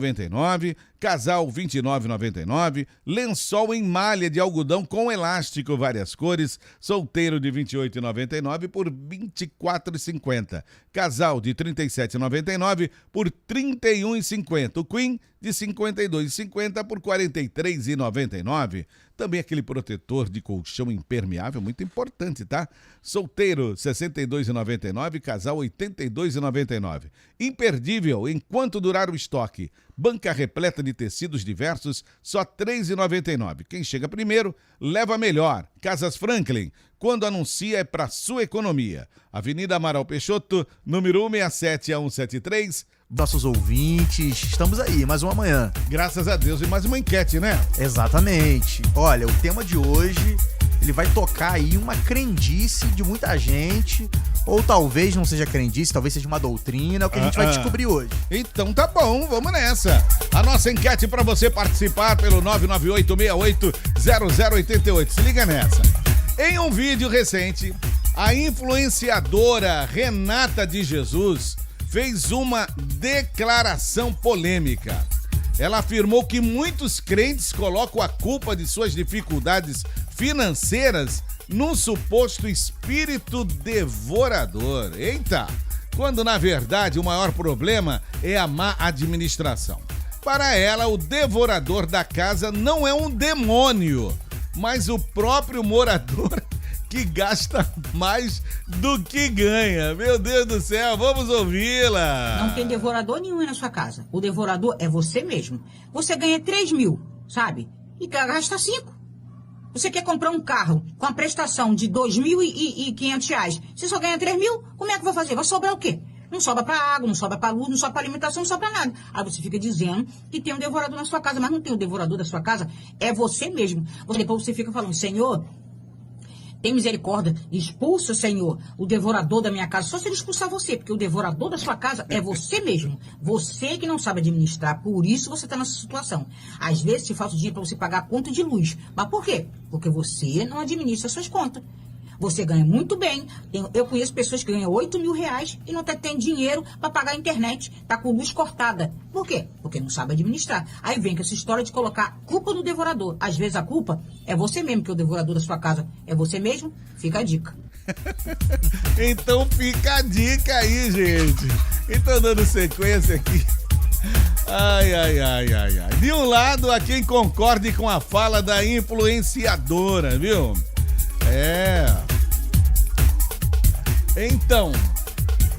99, casal R$ 29,99, lençol em malha de algodão com elástico, várias cores, solteiro de R$ 28,99 por R$ 24,50. Casal de R$ 37,99 por R$ 31,50. O Queen de R$ 52,50 por R$ 43,99. Também aquele protetor de colchão impermeável, muito importante, tá? Solteiro, R$ 62,99, casal R$ 82,99. Imperdível, enquanto durar o estoque. Banca repleta de tecidos diversos, só R$ 3,99. Quem chega primeiro, leva melhor. Casas Franklin, quando anuncia é para sua economia. Avenida Amaral Peixoto, número 167 a 173. Nossos ouvintes, estamos aí, mais uma manhã. Graças a Deus, e mais uma enquete, né? Exatamente. Olha, o tema de hoje, ele vai tocar aí uma crendice de muita gente, ou talvez não seja crendice, talvez seja uma doutrina, é o que a gente vai descobrir hoje. Então tá bom, vamos nessa. A nossa enquete para você participar pelo 998680088. Se liga nessa. Em um vídeo recente, a influenciadora Renata de Jesus fez uma declaração polêmica. Ela afirmou que muitos crentes colocam a culpa de suas dificuldades financeiras num suposto espírito devorador. Eita! Quando, na verdade, o maior problema é a má administração. Para ela, o devorador da casa não é um demônio, mas o próprio morador que gasta mais do que ganha. Meu Deus do céu, vamos ouvi-la. Não tem devorador nenhum na sua casa. O devorador é você mesmo. Você ganha 3 mil, sabe? E gasta 5. Você quer comprar um carro com a prestação de R$2.500. Você só ganha 3 mil? Como é que vai fazer? Vai sobrar o quê? Não sobra para água, não sobra para luz, não sobra para alimentação, não sobra nada. Aí você fica dizendo que tem um devorador na sua casa, mas não tem o devorador da sua casa. É você mesmo. Depois você fica falando, Senhor, tem misericórdia, expulsa, Senhor, o devorador da minha casa. Só se ele expulsar você, porque o devorador da sua casa é você mesmo. Você que não sabe administrar, por isso você está nessa situação. Às vezes te falta dinheiro para você pagar a conta de luz. Mas por quê? Porque você não administra suas contas. Você ganha muito bem. Eu conheço pessoas que ganham R$8.000 e não tem dinheiro para pagar a internet. Tá com luz cortada. Por quê? Porque não sabe administrar. Aí vem com essa história de colocar culpa no devorador. Às vezes a culpa é você mesmo, que o devorador da sua casa é você mesmo. Fica a dica. Então fica a dica aí, gente. Então, dando sequência aqui. Ai. De um lado, há quem concorde com a fala da influenciadora, viu? Então,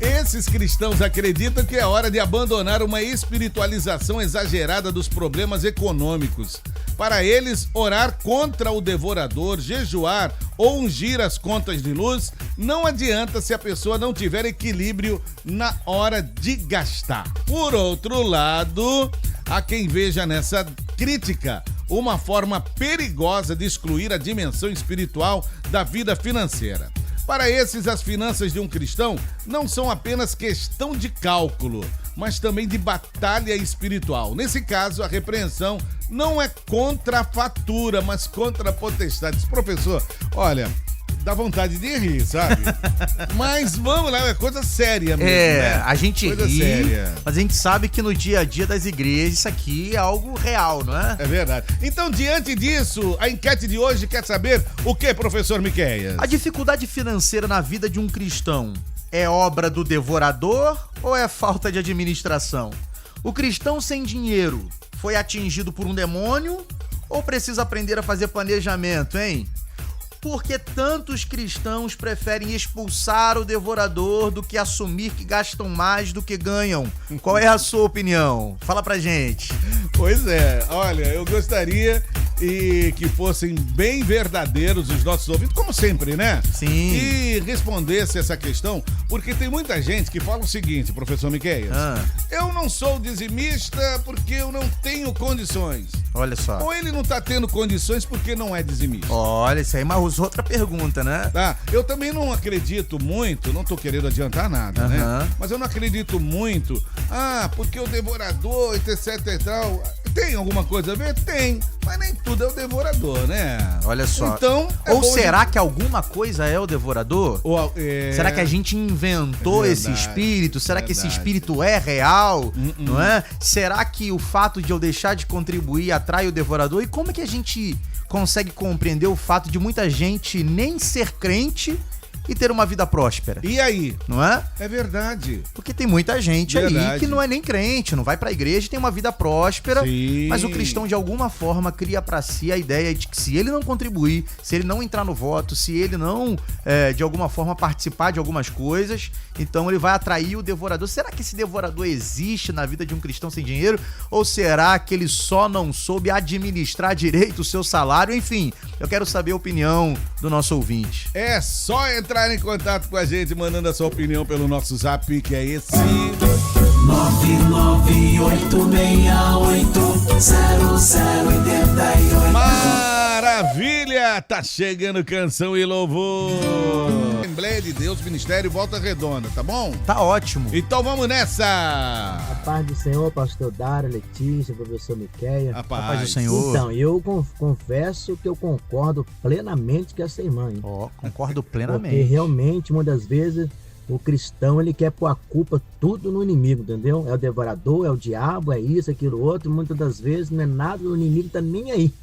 esses cristãos acreditam que é hora de abandonar uma espiritualização exagerada dos problemas econômicos. Para eles, orar contra o devorador, jejuar ou ungir as contas de luz não adianta se a pessoa não tiver equilíbrio na hora de gastar. Por outro lado, há quem veja nessa crítica uma forma perigosa de excluir a dimensão espiritual da vida financeira. Para esses, as finanças de um cristão não são apenas questão de cálculo, mas também de batalha espiritual. Nesse caso, a repreensão não é contra a fatura, mas contra a potestade. Professor, olha, dá vontade de rir, sabe? Mas vamos lá, é coisa séria mesmo, né? A gente coisa ri, séria. mas a gente sabe que no dia a dia das igrejas isso aqui é algo real, não é? É verdade. Então, diante disso, a enquete de hoje quer saber o que, professor Miqueias? A dificuldade financeira na vida de um cristão é obra do devorador ou é falta de administração? O cristão sem dinheiro foi atingido por um demônio ou precisa aprender a fazer planejamento, hein? Por que tantos cristãos preferem expulsar o devorador do que assumir que gastam mais do que ganham? Qual é a sua opinião? Fala pra gente. Pois é, olha, eu gostaria que fossem bem verdadeiros os nossos ouvintes, como sempre, né? Sim. E respondesse essa questão, porque tem muita gente que fala o seguinte, professor Miqueias, eu não sou dizimista porque eu não tenho condições. Olha só. Ou ele não tá tendo condições porque não é dizimista. Olha, isso aí é uma outra pergunta, né? Tá, eu também não acredito muito, não tô querendo adiantar nada, né? Mas eu não acredito muito, porque o devorador, etc e tal, Tem alguma coisa a ver? Tem. Mas nem tudo é o devorador, né? Olha só. Então, ou será que alguma coisa é o devorador? Será que a gente inventou esse espírito? Será que esse espírito é real? Não é? Será que o fato de eu deixar de contribuir atrai o devorador? E como é que a gente consegue compreender o fato de muita gente nem ser crente e ter uma vida próspera? E aí? Não é? É verdade. Porque tem muita gente aí que não é nem crente, não vai pra igreja e tem uma vida próspera. Sim. Mas o cristão, de alguma forma, cria pra si a ideia de que se ele não contribuir, se ele não entrar no voto, se ele não, de alguma forma, participar de algumas coisas, então ele vai atrair o devorador. Será que esse devorador existe na vida de um cristão sem dinheiro? Ou será que ele só não soube administrar direito o seu salário? Enfim, eu quero saber a opinião do nosso ouvinte. É só entrar em contato com a gente, mandando a sua opinião pelo nosso zap, que é esse 998680088. Maravilha! Tá chegando Canção e Louvor. Assembleia de Deus, Ministério Volta Redonda, tá bom? Tá ótimo. Então vamos nessa! A paz do Senhor, pastor Dário, Letícia, professor Miqueia. A paz do Senhor. Então, eu confesso que eu concordo plenamente com essa irmã. Concordo plenamente. Porque realmente, muitas das vezes, o cristão, ele quer pôr a culpa tudo no inimigo, entendeu? É o devorador, é o diabo, é isso, aquilo, outro. Muitas das vezes não é nada, o inimigo tá nem aí.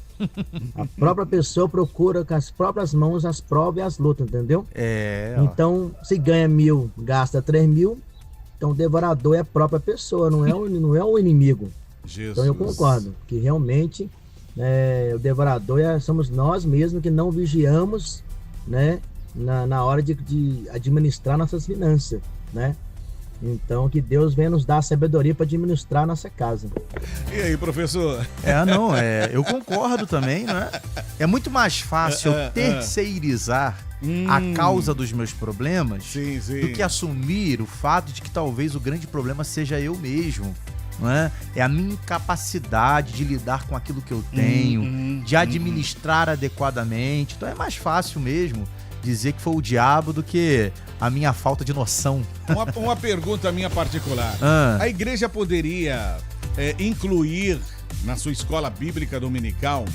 A própria pessoa procura com as próprias mãos as provas e as lutas, entendeu? Então, se ganha 1.000, gasta 3.000, então o devorador é a própria pessoa, não é o inimigo. Jesus. Então eu concordo que realmente o devorador somos nós mesmos que não vigiamos, né, na hora de administrar nossas finanças, né? Então, que Deus venha nos dar a sabedoria para administrar a nossa casa. E aí, professor? Eu concordo também, né? É muito mais fácil terceirizar a causa dos meus problemas do que assumir o fato de que talvez o grande problema seja eu mesmo. Não é? É a minha incapacidade de lidar com aquilo que eu tenho, de administrar adequadamente. Então é mais fácil mesmo dizer que foi o diabo do que a minha falta de noção. Uma pergunta minha particular. A igreja poderia incluir na sua escola bíblica dominical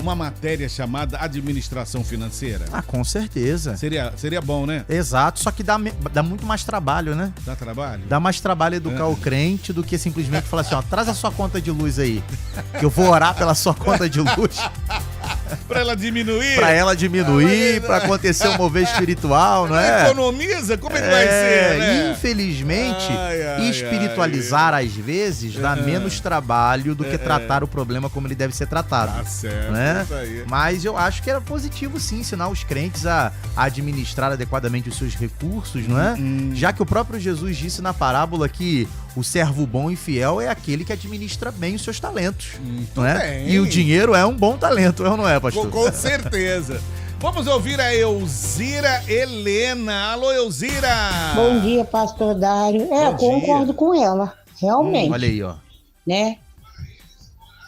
uma matéria chamada administração financeira? Com certeza. Seria bom, né? Exato, só que dá muito mais trabalho, né? Dá trabalho? Dá mais trabalho educar o crente do que simplesmente falar assim, traz a sua conta de luz aí, que eu vou orar pela sua conta de luz. Pra ela diminuir? Pra acontecer um mover espiritual, não é? Economiza? Como é que vai ser, né? Infelizmente, espiritualizar às vezes dá menos trabalho do que tratar o problema como ele deve ser tratado. Tá certo, né? Isso aí. Mas eu acho que era positivo sim ensinar os crentes a administrar adequadamente os seus recursos, não é? Já que o próprio Jesus disse na parábola que o servo bom e fiel é aquele que administra bem os seus talentos, não é? E o dinheiro é um bom talento, não é, pastor? Com certeza. Vamos ouvir a Elzira Helena. Alô, Elzira! Bom dia, pastor Dário. Eu concordo com ela, realmente. Olha aí, ó. Né?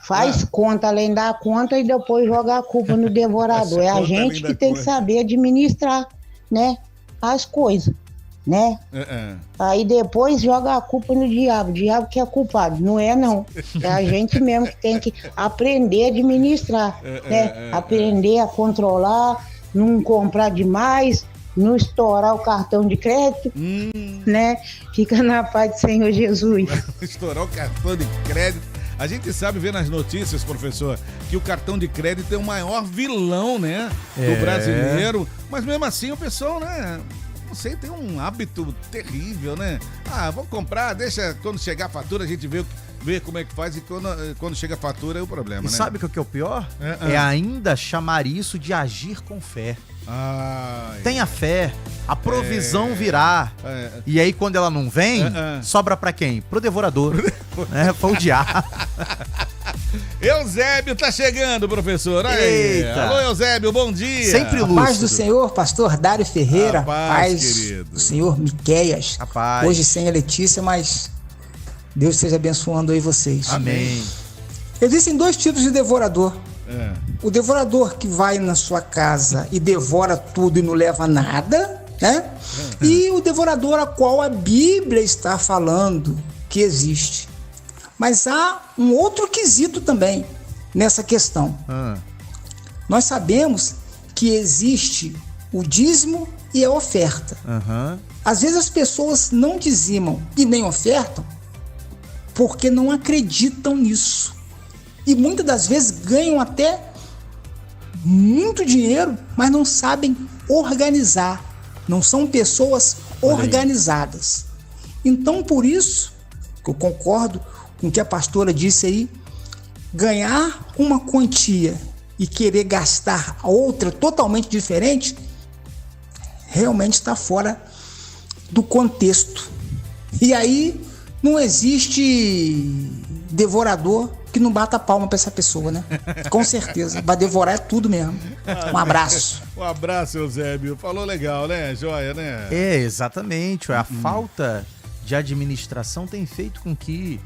Faz conta além da conta e depois joga a culpa no devorador. É a gente que tem que saber administrar, né, as coisas, né? Aí depois joga a culpa no diabo. O diabo que é culpado. Não é, não. É a gente mesmo que tem que aprender a administrar, né? Aprender a controlar, não comprar demais, não estourar o cartão de crédito, né? Fica na paz do Senhor Jesus. Estourar o cartão de crédito. A gente sabe ver nas notícias, professor, que o cartão de crédito é o maior vilão, né, do brasileiro. Mas mesmo assim o pessoal, né, não sei, tem um hábito terrível, né? Vou comprar, deixa quando chegar a fatura a gente vê como é que faz e quando chega a fatura é o problema, né? E sabe o que é o pior? É ainda chamar isso de agir com fé. Tenha fé, a provisão virá. E aí quando ela não vem, sobra pra quem? Pro devorador. Foi o diabo. Eusébio tá chegando, professor. Aí. Alô, Eusébio, bom dia. Sempre lúcido. A paz do Senhor, pastor Dário Ferreira. Paz, querido. Do Senhor Miqueias. Hoje sem a Letícia, mas Deus esteja abençoando aí vocês. Amém. Existem dois tipos de devorador. O devorador que vai na sua casa e devora tudo e não leva nada, né? E o devorador a qual a Bíblia está falando que existe. Mas há um outro quesito também nessa questão. Nós sabemos que existe o dízimo e a oferta. Às vezes as pessoas não dizimam e nem ofertam porque não acreditam nisso. E muitas das vezes ganham até muito dinheiro, mas não sabem organizar. Não são pessoas organizadas. Então, por isso, que eu concordo com o que a pastora disse aí, ganhar uma quantia e querer gastar outra totalmente diferente, realmente está fora do contexto. E aí não existe devorador que não bata a palma para essa pessoa, né? Com certeza, vai devorar é tudo mesmo. Um abraço. Um abraço, Eusébio. Falou legal, né? Joia, né? É, exatamente. A falta de administração tem feito com que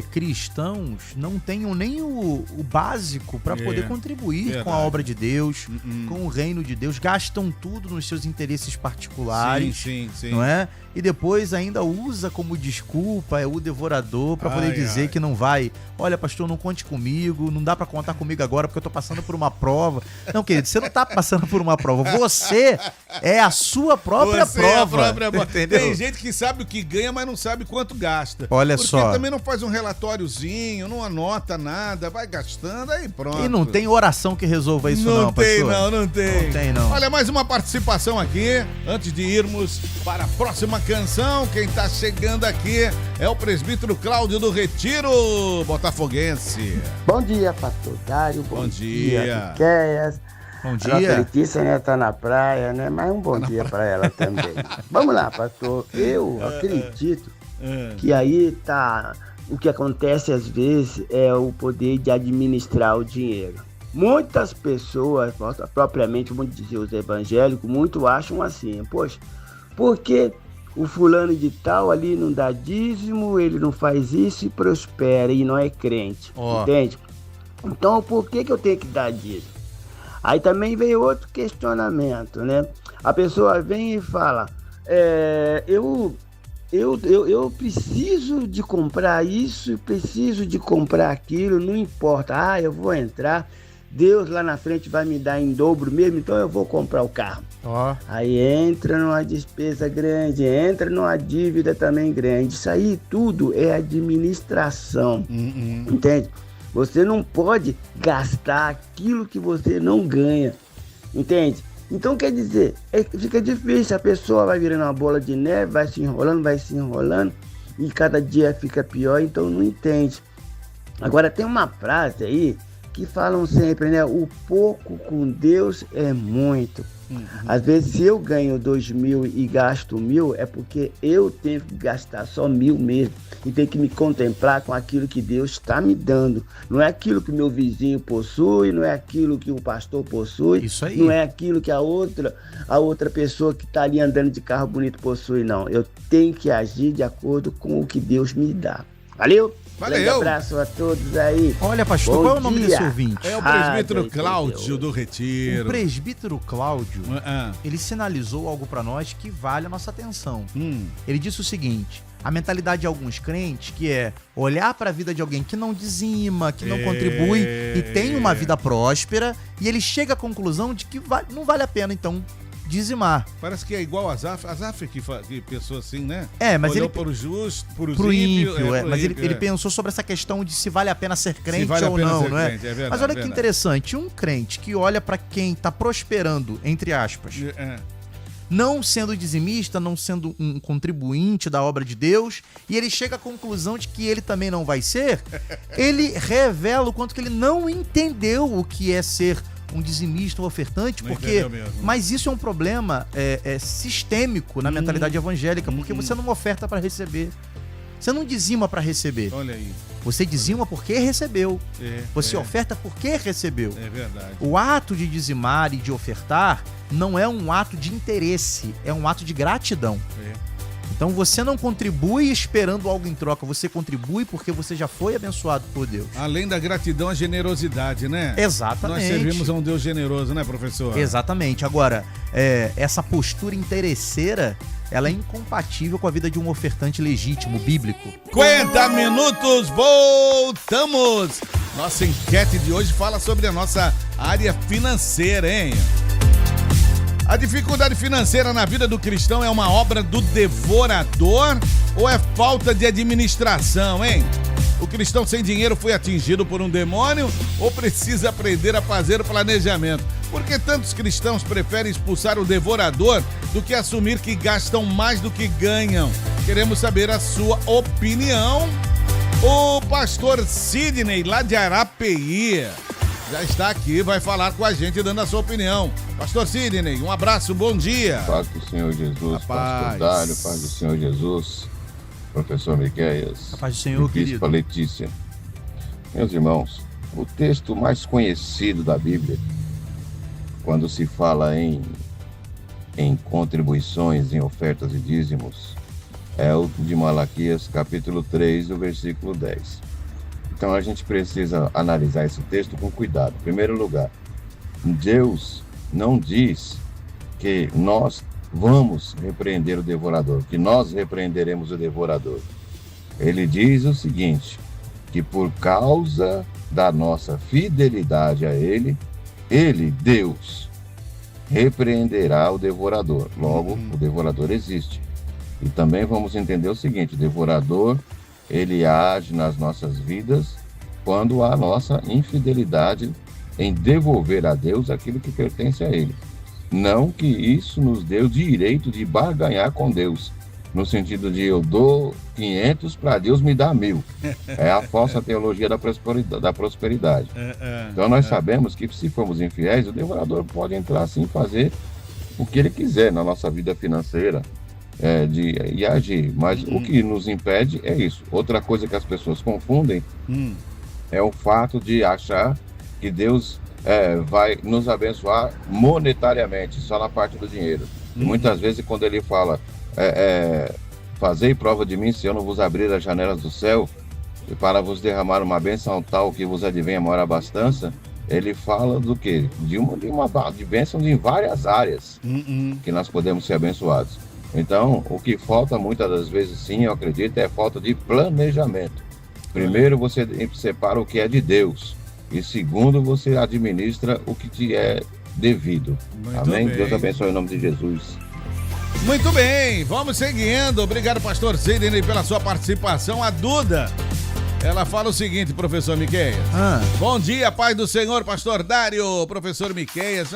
cristãos não tenham nem o básico para poder contribuir com a obra de Deus, com o reino de Deus, gastam tudo nos seus interesses particulares, sim. não é? E depois ainda usa como desculpa o devorador para poder dizer que não vai. Olha, pastor, não conte comigo, não dá para contar comigo agora porque eu tô passando por uma prova. Não, querido, você não tá passando por uma prova, você é a sua própria prova. Entendeu? Tem gente que sabe o que ganha, mas não sabe quanto gasta. Olha porque só. também não faz um relatóriozinho, não anota nada, vai gastando, aí pronto. E não tem oração que resolva isso não, pastor. Não tem. Não tem, não. Olha, mais uma participação aqui, antes de irmos para a próxima canção. Quem tá chegando aqui é o presbítero Cláudio do Retiro, botafoguense. Bom dia, pastor Dário. Bom dia, Miqueias. Bom dia. A nossa Letícia, né, tá na praia, né? Mas um bom dia para ela também. Vamos lá, pastor. Eu acredito que aí tá... O que acontece às vezes é o poder de administrar o dinheiro. Muitas pessoas, propriamente, vamos dizer, os evangélicos, muito acham assim, poxa, porque o fulano de tal ali não dá dízimo, ele não faz isso e prospera e não é crente, entende? Então, por que eu tenho que dar dízimo? Aí também veio outro questionamento, né? A pessoa vem e fala, eu preciso de comprar isso, preciso de comprar aquilo, não importa, eu vou entrar, Deus lá na frente vai me dar em dobro mesmo, então eu vou comprar o carro. Aí entra numa despesa grande, entra numa dívida também grande. Isso aí tudo é administração, entende? Você não pode gastar aquilo que você não ganha, entende? Então quer dizer, fica difícil, a pessoa vai virando uma bola de neve, vai se enrolando e cada dia fica pior, então não entende. Agora tem uma frase aí que falam sempre, né? O pouco com Deus é muito. Às vezes, se eu ganho 2.000 e gasto 1.000, é porque eu tenho que gastar só 1.000 mesmo. E tenho que me contemplar com aquilo que Deus está me dando. Não é aquilo que o meu vizinho possui, não é aquilo que o pastor possui. Isso aí. Não é aquilo que a outra pessoa que está ali andando de carro bonito possui, não. Eu tenho que agir de acordo com o que Deus me dá. Valeu? Grande abraço a todos aí. Olha, pastor, Bom qual é o nome dia. desse ouvinte? É o presbítero Cláudio do Retiro. O presbítero Cláudio, ele sinalizou algo para nós que vale a nossa atenção. Ele disse o seguinte: a mentalidade de alguns crentes, que é olhar para a vida de alguém que não dizima, que não contribui e tem uma vida próspera, e ele chega à conclusão de que não vale a pena, então, dizimar. Parece que é igual a Azaf que pensou assim, né? Mas olhou ele... para o justo, para pro ímpio, mas ele pensou sobre essa questão de se vale a pena ser crente ou não, não é? Verdade, mas olha que interessante, um crente que olha para quem tá prosperando, entre aspas, não sendo dizimista, não sendo um contribuinte da obra de Deus, e ele chega à conclusão de que ele também não vai ser, ele revela o quanto que ele não entendeu o que é ser um dizimista, um ofertante, porque... Mas isso é um problema sistêmico na mentalidade evangélica, porque você não oferta para receber. Você não dizima para receber. Olha aí. Você dizima porque recebeu. Você oferta porque recebeu. É verdade. O ato de dizimar e de ofertar não é um ato de interesse, é um ato de gratidão. Então você não contribui esperando algo em troca, você contribui porque você já foi abençoado por Deus. Além da gratidão, a generosidade, né? Exatamente. Nós servimos a um Deus generoso, né, professor? Exatamente. Agora, essa postura interesseira, ela é incompatível com a vida de um ofertante legítimo, bíblico. 50 minutos, voltamos! Nossa enquete de hoje fala sobre a nossa área financeira, hein? A dificuldade financeira na vida do cristão é uma obra do devorador ou é falta de administração, hein? O cristão sem dinheiro foi atingido por um demônio ou precisa aprender a fazer o planejamento? Por que tantos cristãos preferem expulsar o devorador do que assumir que gastam mais do que ganham? Queremos saber a sua opinião. O pastor Sidney, lá de Arapeí, já está aqui, vai falar com a gente, dando a sua opinião. Pastor Sidney, um abraço, bom dia. Paz do Senhor Jesus, pastor Dário, paz do Senhor Jesus, professor Miqueias, paz do Senhor, Bispa Letícia. Meus irmãos, o texto mais conhecido da Bíblia, quando se fala em contribuições, em ofertas e dízimos, é o de Malaquias, capítulo 3, do versículo 10. Então a gente precisa analisar esse texto com cuidado. Em primeiro lugar, Deus não diz que nós vamos repreender o devorador, que nós repreenderemos o devorador. Ele diz o seguinte, que por causa da nossa fidelidade a Ele, Deus, repreenderá o devorador. Logo, o devorador existe. E também vamos entender o seguinte, o devorador, ele age nas nossas vidas quando há a nossa infidelidade em devolver a Deus aquilo que pertence a Ele. Não que isso nos dê o direito de barganhar com Deus, no sentido de eu dou 500 para Deus me dar 1.000. É a falsa teologia da prosperidade. Então nós sabemos que se formos infiéis, o devorador pode entrar assim e fazer o que ele quiser na nossa vida financeira, e agir, mas o que nos impede é isso. Outra coisa que as pessoas confundem é o fato de achar que Deus vai nos abençoar monetariamente, só na parte do dinheiro. E muitas vezes quando ele fala fazei prova de mim se eu não vos abrir as janelas do céu para vos derramar uma bênção tal que vos advenha maior abastança, ele fala do quê? De bênção em várias áreas que nós podemos ser abençoados. Então, o que falta muitas das vezes, sim, eu acredito, é falta de planejamento. Primeiro, você separa o que é de Deus. E segundo, você administra o que te é devido. Muito Amém? bem. Deus abençoe em nome de Jesus. Muito bem, vamos seguindo. Obrigado, pastor Sidney, pela sua participação. A Duda, ela fala o seguinte, professor Miqueias. Bom dia, paz do Senhor, pastor Dário, professor Miqueias.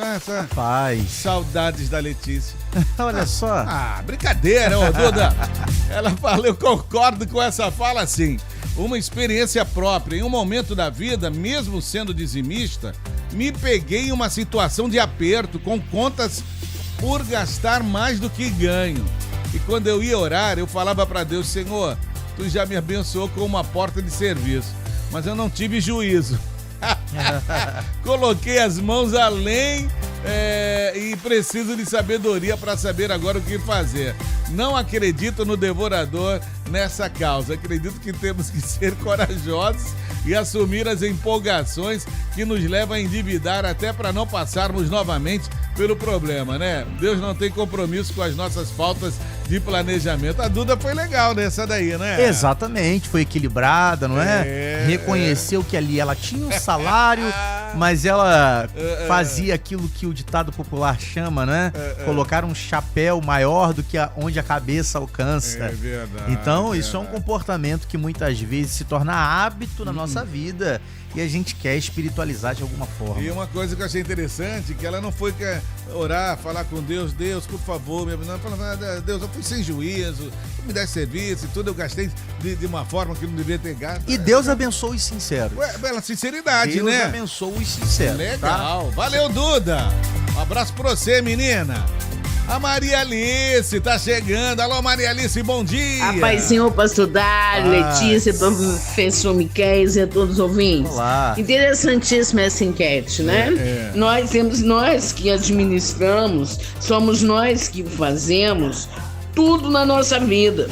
Paz. Saudades da Letícia. Olha só. Brincadeira, ô Duda. Ela fala, eu concordo com essa fala, sim. Uma experiência própria. Em um momento da vida, mesmo sendo dizimista, me peguei em uma situação de aperto, com contas por gastar mais do que ganho. E quando eu ia orar, eu falava para Deus, Senhor, Tu já me abençoou com uma porta de serviço, mas eu não tive juízo. Coloquei as mãos além e preciso de sabedoria para saber agora o que fazer. Não acredito no devorador nessa causa. Acredito que temos que ser corajosos e assumir as empolgações que nos levam a endividar até para não passarmos novamente pelo problema, né? Deus não tem compromisso com as nossas faltas de planejamento. A Duda foi legal nessa daí, né? Exatamente, foi equilibrada, não é? Reconheceu que ali ela tinha um salário, mas ela fazia aquilo que o ditado popular chama, né? Colocar um chapéu maior do que onde a cabeça alcança. É verdade. Então, isso é um comportamento que muitas vezes se torna hábito na nossa vida e a gente quer espiritualizar de alguma forma. E uma coisa que eu achei interessante, que ela não foi orar, falar com Deus, Deus, por favor, não, Deus, eu fui sem juízo, me dá serviço e tudo, eu gastei de uma forma que não devia ter gasto. E Deus abençoa os sinceros. Pela sinceridade, Deus né? Deus abençoa os sinceros. Legal. Tá? Valeu, Duda. Um abraço pra você, menina. A Maria Alice tá chegando. Alô, Maria Alice, bom dia. A paz, Senhor, pastor Dário, Letícia, professor Miqueias e a todos os ouvintes. Olá. Interessantíssima essa enquete, né? Nós que administramos, somos nós que fazemos tudo na nossa vida.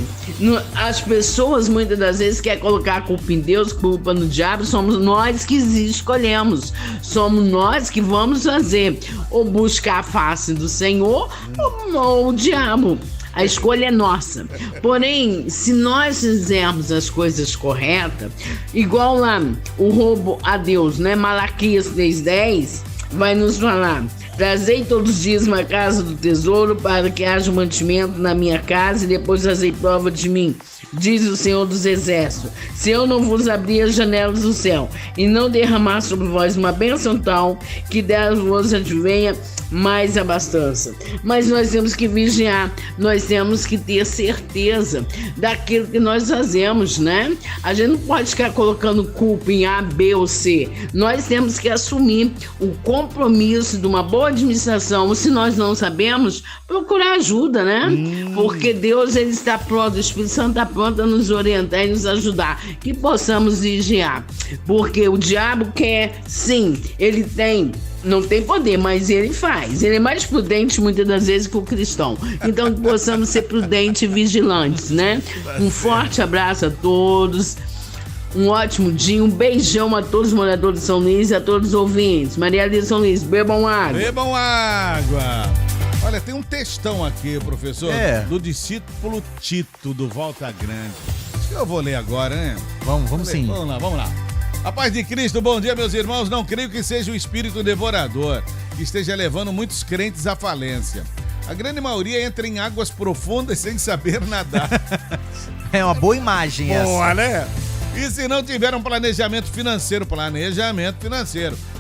As pessoas muitas das vezes querem colocar a culpa em Deus, culpa no diabo. Somos nós que escolhemos. Somos nós que vamos fazer ou buscar a face do Senhor ou o diabo. A escolha é nossa. Porém, se nós fizermos as coisas corretas, igual lá o roubo a Deus, né? Malaquias 3:10 vai nos falar: trazei todos os dias uma casa do tesouro para que haja mantimento na minha casa e depois trazei prova de mim, diz o Senhor dos Exércitos. Se eu não vos abrir as janelas do céu e não derramar sobre vós uma bênção tal que dela vos advenha mais abastança. Mas nós temos que vigiar, nós temos que ter certeza daquilo que nós fazemos, né? A gente não pode ficar colocando culpa em A, B ou C. Nós temos que assumir o compromisso de uma boa administração. Se nós não sabemos, procurar ajuda, né? Porque Deus, ele está pronto, o Espírito Santo está pronto a nos orientar e nos ajudar, que possamos vigiar. Porque o diabo quer, sim, ele não tem poder, mas ele faz. Ele é mais prudente muitas das vezes que o cristão. Então, que possamos ser prudentes e vigilantes, né? Um forte abraço a todos. Um ótimo dia, um beijão a todos os moradores de São Luís e a todos os ouvintes. Maria de São Luís, bebam água. Bebam água. Olha, tem um textão aqui, professor, do discípulo Tito, do Volta Grande. Acho que eu vou ler agora, né? Vamos sim. Vamos lá. A paz de Cristo, bom dia, meus irmãos. Não creio que seja o espírito devorador que esteja levando muitos crentes à falência. A grande maioria entra em águas profundas sem saber nadar. É uma boa imagem essa. Boa, né? E se não tiver um planejamento financeiro,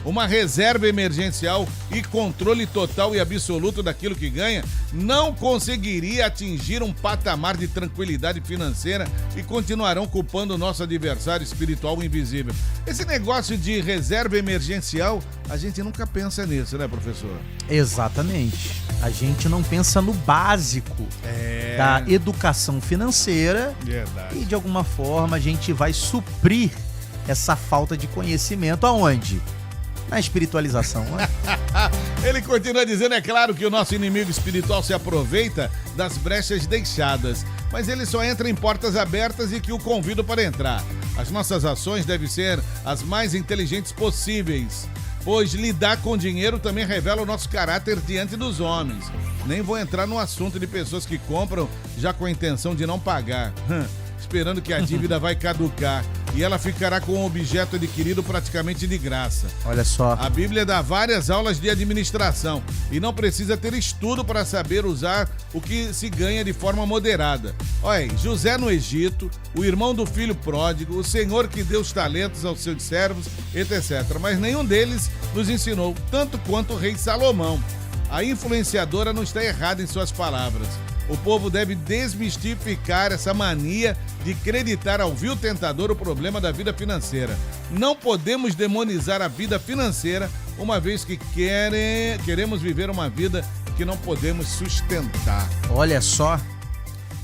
uma reserva emergencial e controle total e absoluto daquilo que ganha, não conseguiria atingir um patamar de tranquilidade financeira e continuarão culpando o nosso adversário espiritual invisível. Esse negócio de reserva emergencial, a gente nunca pensa nisso, né, professor? Exatamente. A gente não pensa no básico da educação financeira. Verdade. E de alguma forma a gente vai suprir essa falta de conhecimento aonde? Na espiritualização. Ele continua dizendo, é claro que o nosso inimigo espiritual se aproveita das brechas deixadas, mas ele só entra em portas abertas e que o convido para entrar. As nossas ações devem ser as mais inteligentes possíveis, pois lidar com dinheiro também revela o nosso caráter diante dos homens. Nem vou entrar no assunto de pessoas que compram já com a intenção de não pagar, esperando que a dívida vai caducar e ela ficará com o objeto adquirido praticamente de graça. Olha só. A Bíblia dá várias aulas de administração e não precisa ter estudo para saber usar o que se ganha de forma moderada. Olha aí, José no Egito, o irmão do filho pródigo, o Senhor que deu os talentos aos seus servos, etc. Mas nenhum deles nos ensinou, tanto quanto o rei Salomão. A influenciadora não está errada em suas palavras. O povo deve desmistificar essa mania de acreditar ao vil tentador o problema da vida financeira. Não podemos demonizar a vida financeira, uma vez que queremos viver uma vida que não podemos sustentar. Olha só.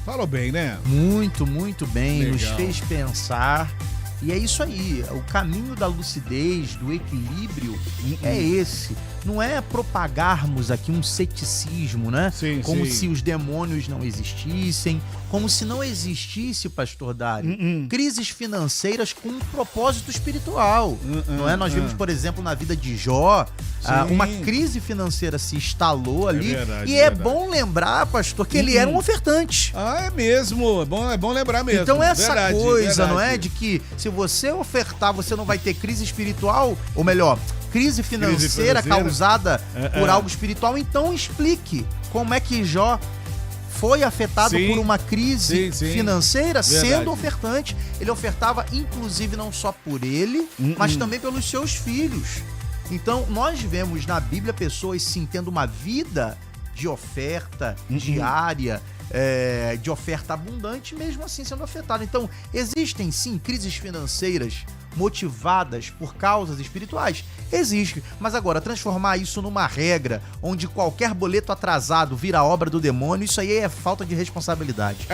Falou bem, né? Muito, muito bem. Legal. Nos fez pensar. E é isso aí. O caminho da lucidez, do equilíbrio, é esse. Não é propagarmos aqui um ceticismo, né? Sim, como sim. se os demônios não existissem, como se não existisse, pastor Dário, crises financeiras com um propósito espiritual. Não é? Nós vimos, por exemplo, na vida de Jó, uma crise financeira se instalou ali. Verdade, e é bom lembrar, pastor, que ele era um ofertante. Ah, é mesmo. É bom lembrar mesmo. Então essa Verdade, coisa, não é? verdade. De que se você ofertar, você não vai ter crise espiritual, ou melhor, crise financeira causada por algo espiritual. Então explique como é que Jó foi afetado por uma crise financeira sendo ofertante. Ele ofertava, inclusive, não só por ele, mas também pelos seus filhos. Então, nós vemos na Bíblia pessoas sim tendo uma vida de oferta diária, de oferta abundante, mesmo assim sendo afetado. Então, existem sim crises financeiras motivadas por causas espirituais? Existe. Mas agora, transformar isso numa regra onde qualquer boleto atrasado vira obra do demônio, isso aí é falta de responsabilidade.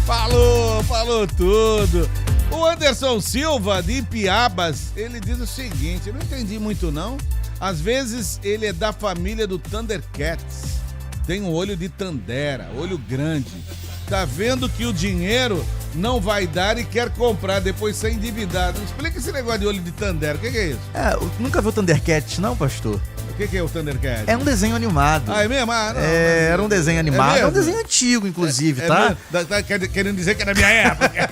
Falou tudo. O Anderson Silva, de Ipiabas, ele diz o seguinte, eu não entendi muito não. Às vezes ele é da família do Thundercats. tem um olho de tandera, olho grande. Tá vendo que o dinheiro não vai dar e quer comprar, depois ser endividado. Explica esse negócio de olho de tandera, o que é isso? Nunca viu Thundercats, não, pastor? O que é o Thundercat? É um desenho animado. Ah, é mesmo? Ah, não, era um desenho animado. É um desenho antigo, inclusive, tá? Tá querendo dizer que é da minha época.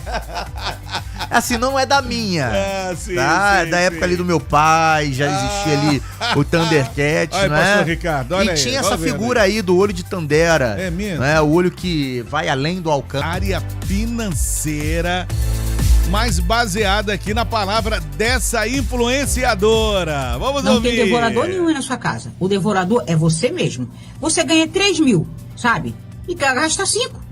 Assim, não é da minha. Sim, tá? sim, da época ali do meu pai, já existia ali o Thundercat, olha, né? pastor Ricardo, olha e aí, tinha essa figura aí do olho de Tandera. É mesmo? Né? O olho que vai além do alcance. Área financeira mais baseada aqui na palavra dessa influenciadora. Vamos não ouvir. Não tem devorador nenhum na sua casa. O devorador é você mesmo. Você ganha 3 mil, sabe? E gasta 5.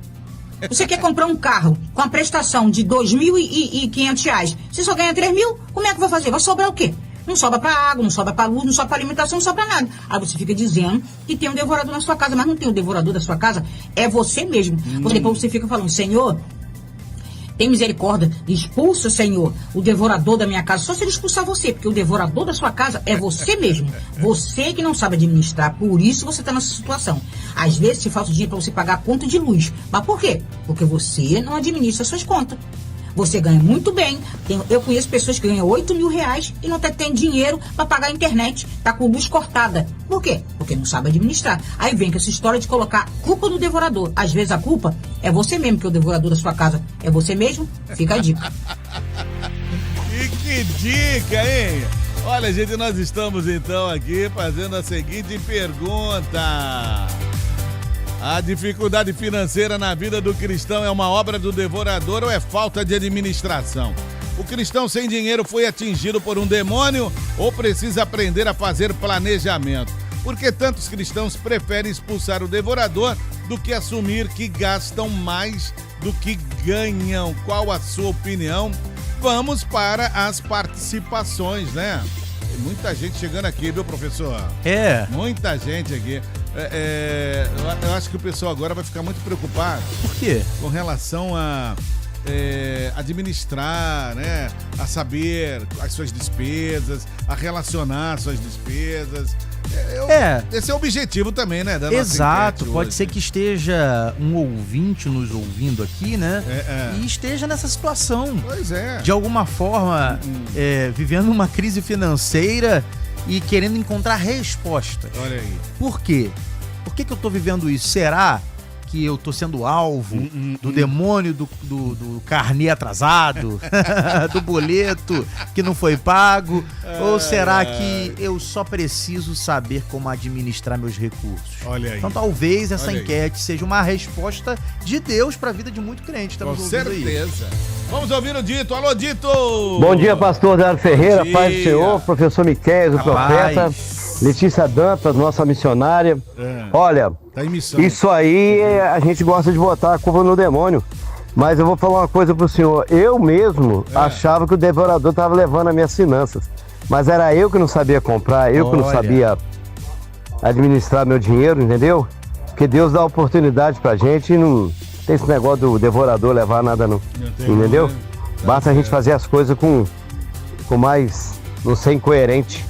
Você quer comprar um carro com a prestação de R$2.500. Você só ganha 3 mil? Como é que vai fazer? Vai sobrar o quê? Não sobra pra água, não sobra pra luz, não sobra pra alimentação, não sobra nada. Aí você fica dizendo que tem um devorador na sua casa, mas não tem um devorador da sua casa, é você mesmo. Porque depois você fica falando, Senhor, tem misericórdia, expulsa, Senhor, o devorador da minha casa. Só se ele expulsar você, porque o devorador da sua casa é você mesmo. Você que não sabe administrar, por isso você está nessa situação. Às vezes te falta dinheiro para você pagar a conta de luz. Mas por quê? Porque você não administra suas contas. Você ganha muito bem. Eu conheço pessoas que ganham R$8 mil e não tem dinheiro para pagar a internet. Tá com luz cortada. Por quê? Porque não sabe administrar. Aí vem com essa história de colocar culpa no devorador. Às vezes a culpa é você mesmo, que o devorador da sua casa é você mesmo. Fica a dica. E que dica, hein? Olha, gente, nós estamos então aqui fazendo a seguinte pergunta. A dificuldade financeira na vida do cristão é uma obra do devorador ou é falta de administração? O cristão sem dinheiro foi atingido por um demônio ou precisa aprender a fazer planejamento? Por que tantos cristãos preferem expulsar o devorador do que assumir que gastam mais do que ganham? Qual a sua opinião? Vamos para as participações, né? Tem muita gente chegando aqui, viu, professor? Muita gente aqui. Eu acho que o pessoal agora vai ficar muito preocupado. Por quê? Com relação a administrar, né? A saber as suas despesas, a relacionar suas despesas. Esse é o objetivo também, né? Da nossa Exato, pode hoje. ser que esteja um ouvinte nos ouvindo aqui, né? E esteja nessa situação. Pois é. De alguma forma, vivendo uma crise financeira e querendo encontrar resposta. Olha aí. Por quê? Por que eu tô vivendo isso? Será que eu tô sendo alvo do demônio do carnê atrasado, do boleto que não foi pago? Ou será que eu só preciso saber como administrar meus recursos? Olha aí. Então talvez essa enquete seja uma resposta de Deus para a vida de muito crente. Com certeza. Vamos ouvir o Dito. Alô, Dito! Bom dia, pastor Dário Ferreira, paz do Senhor, professor Miquel, o profeta, Letícia Dantas, nossa missionária. Olha, tá em missão. Isso aí a gente gosta de botar a culpa no demônio, mas eu vou falar uma coisa pro senhor. Eu mesmo achava que o devorador estava levando as minhas finanças, mas era eu que não sabia comprar, eu que não sabia administrar meu dinheiro, entendeu? Porque Deus dá oportunidade pra gente e não tem esse negócio do devorador levar nada não, entendeu? Basta a gente fazer as coisas com mais, não ser incoerente.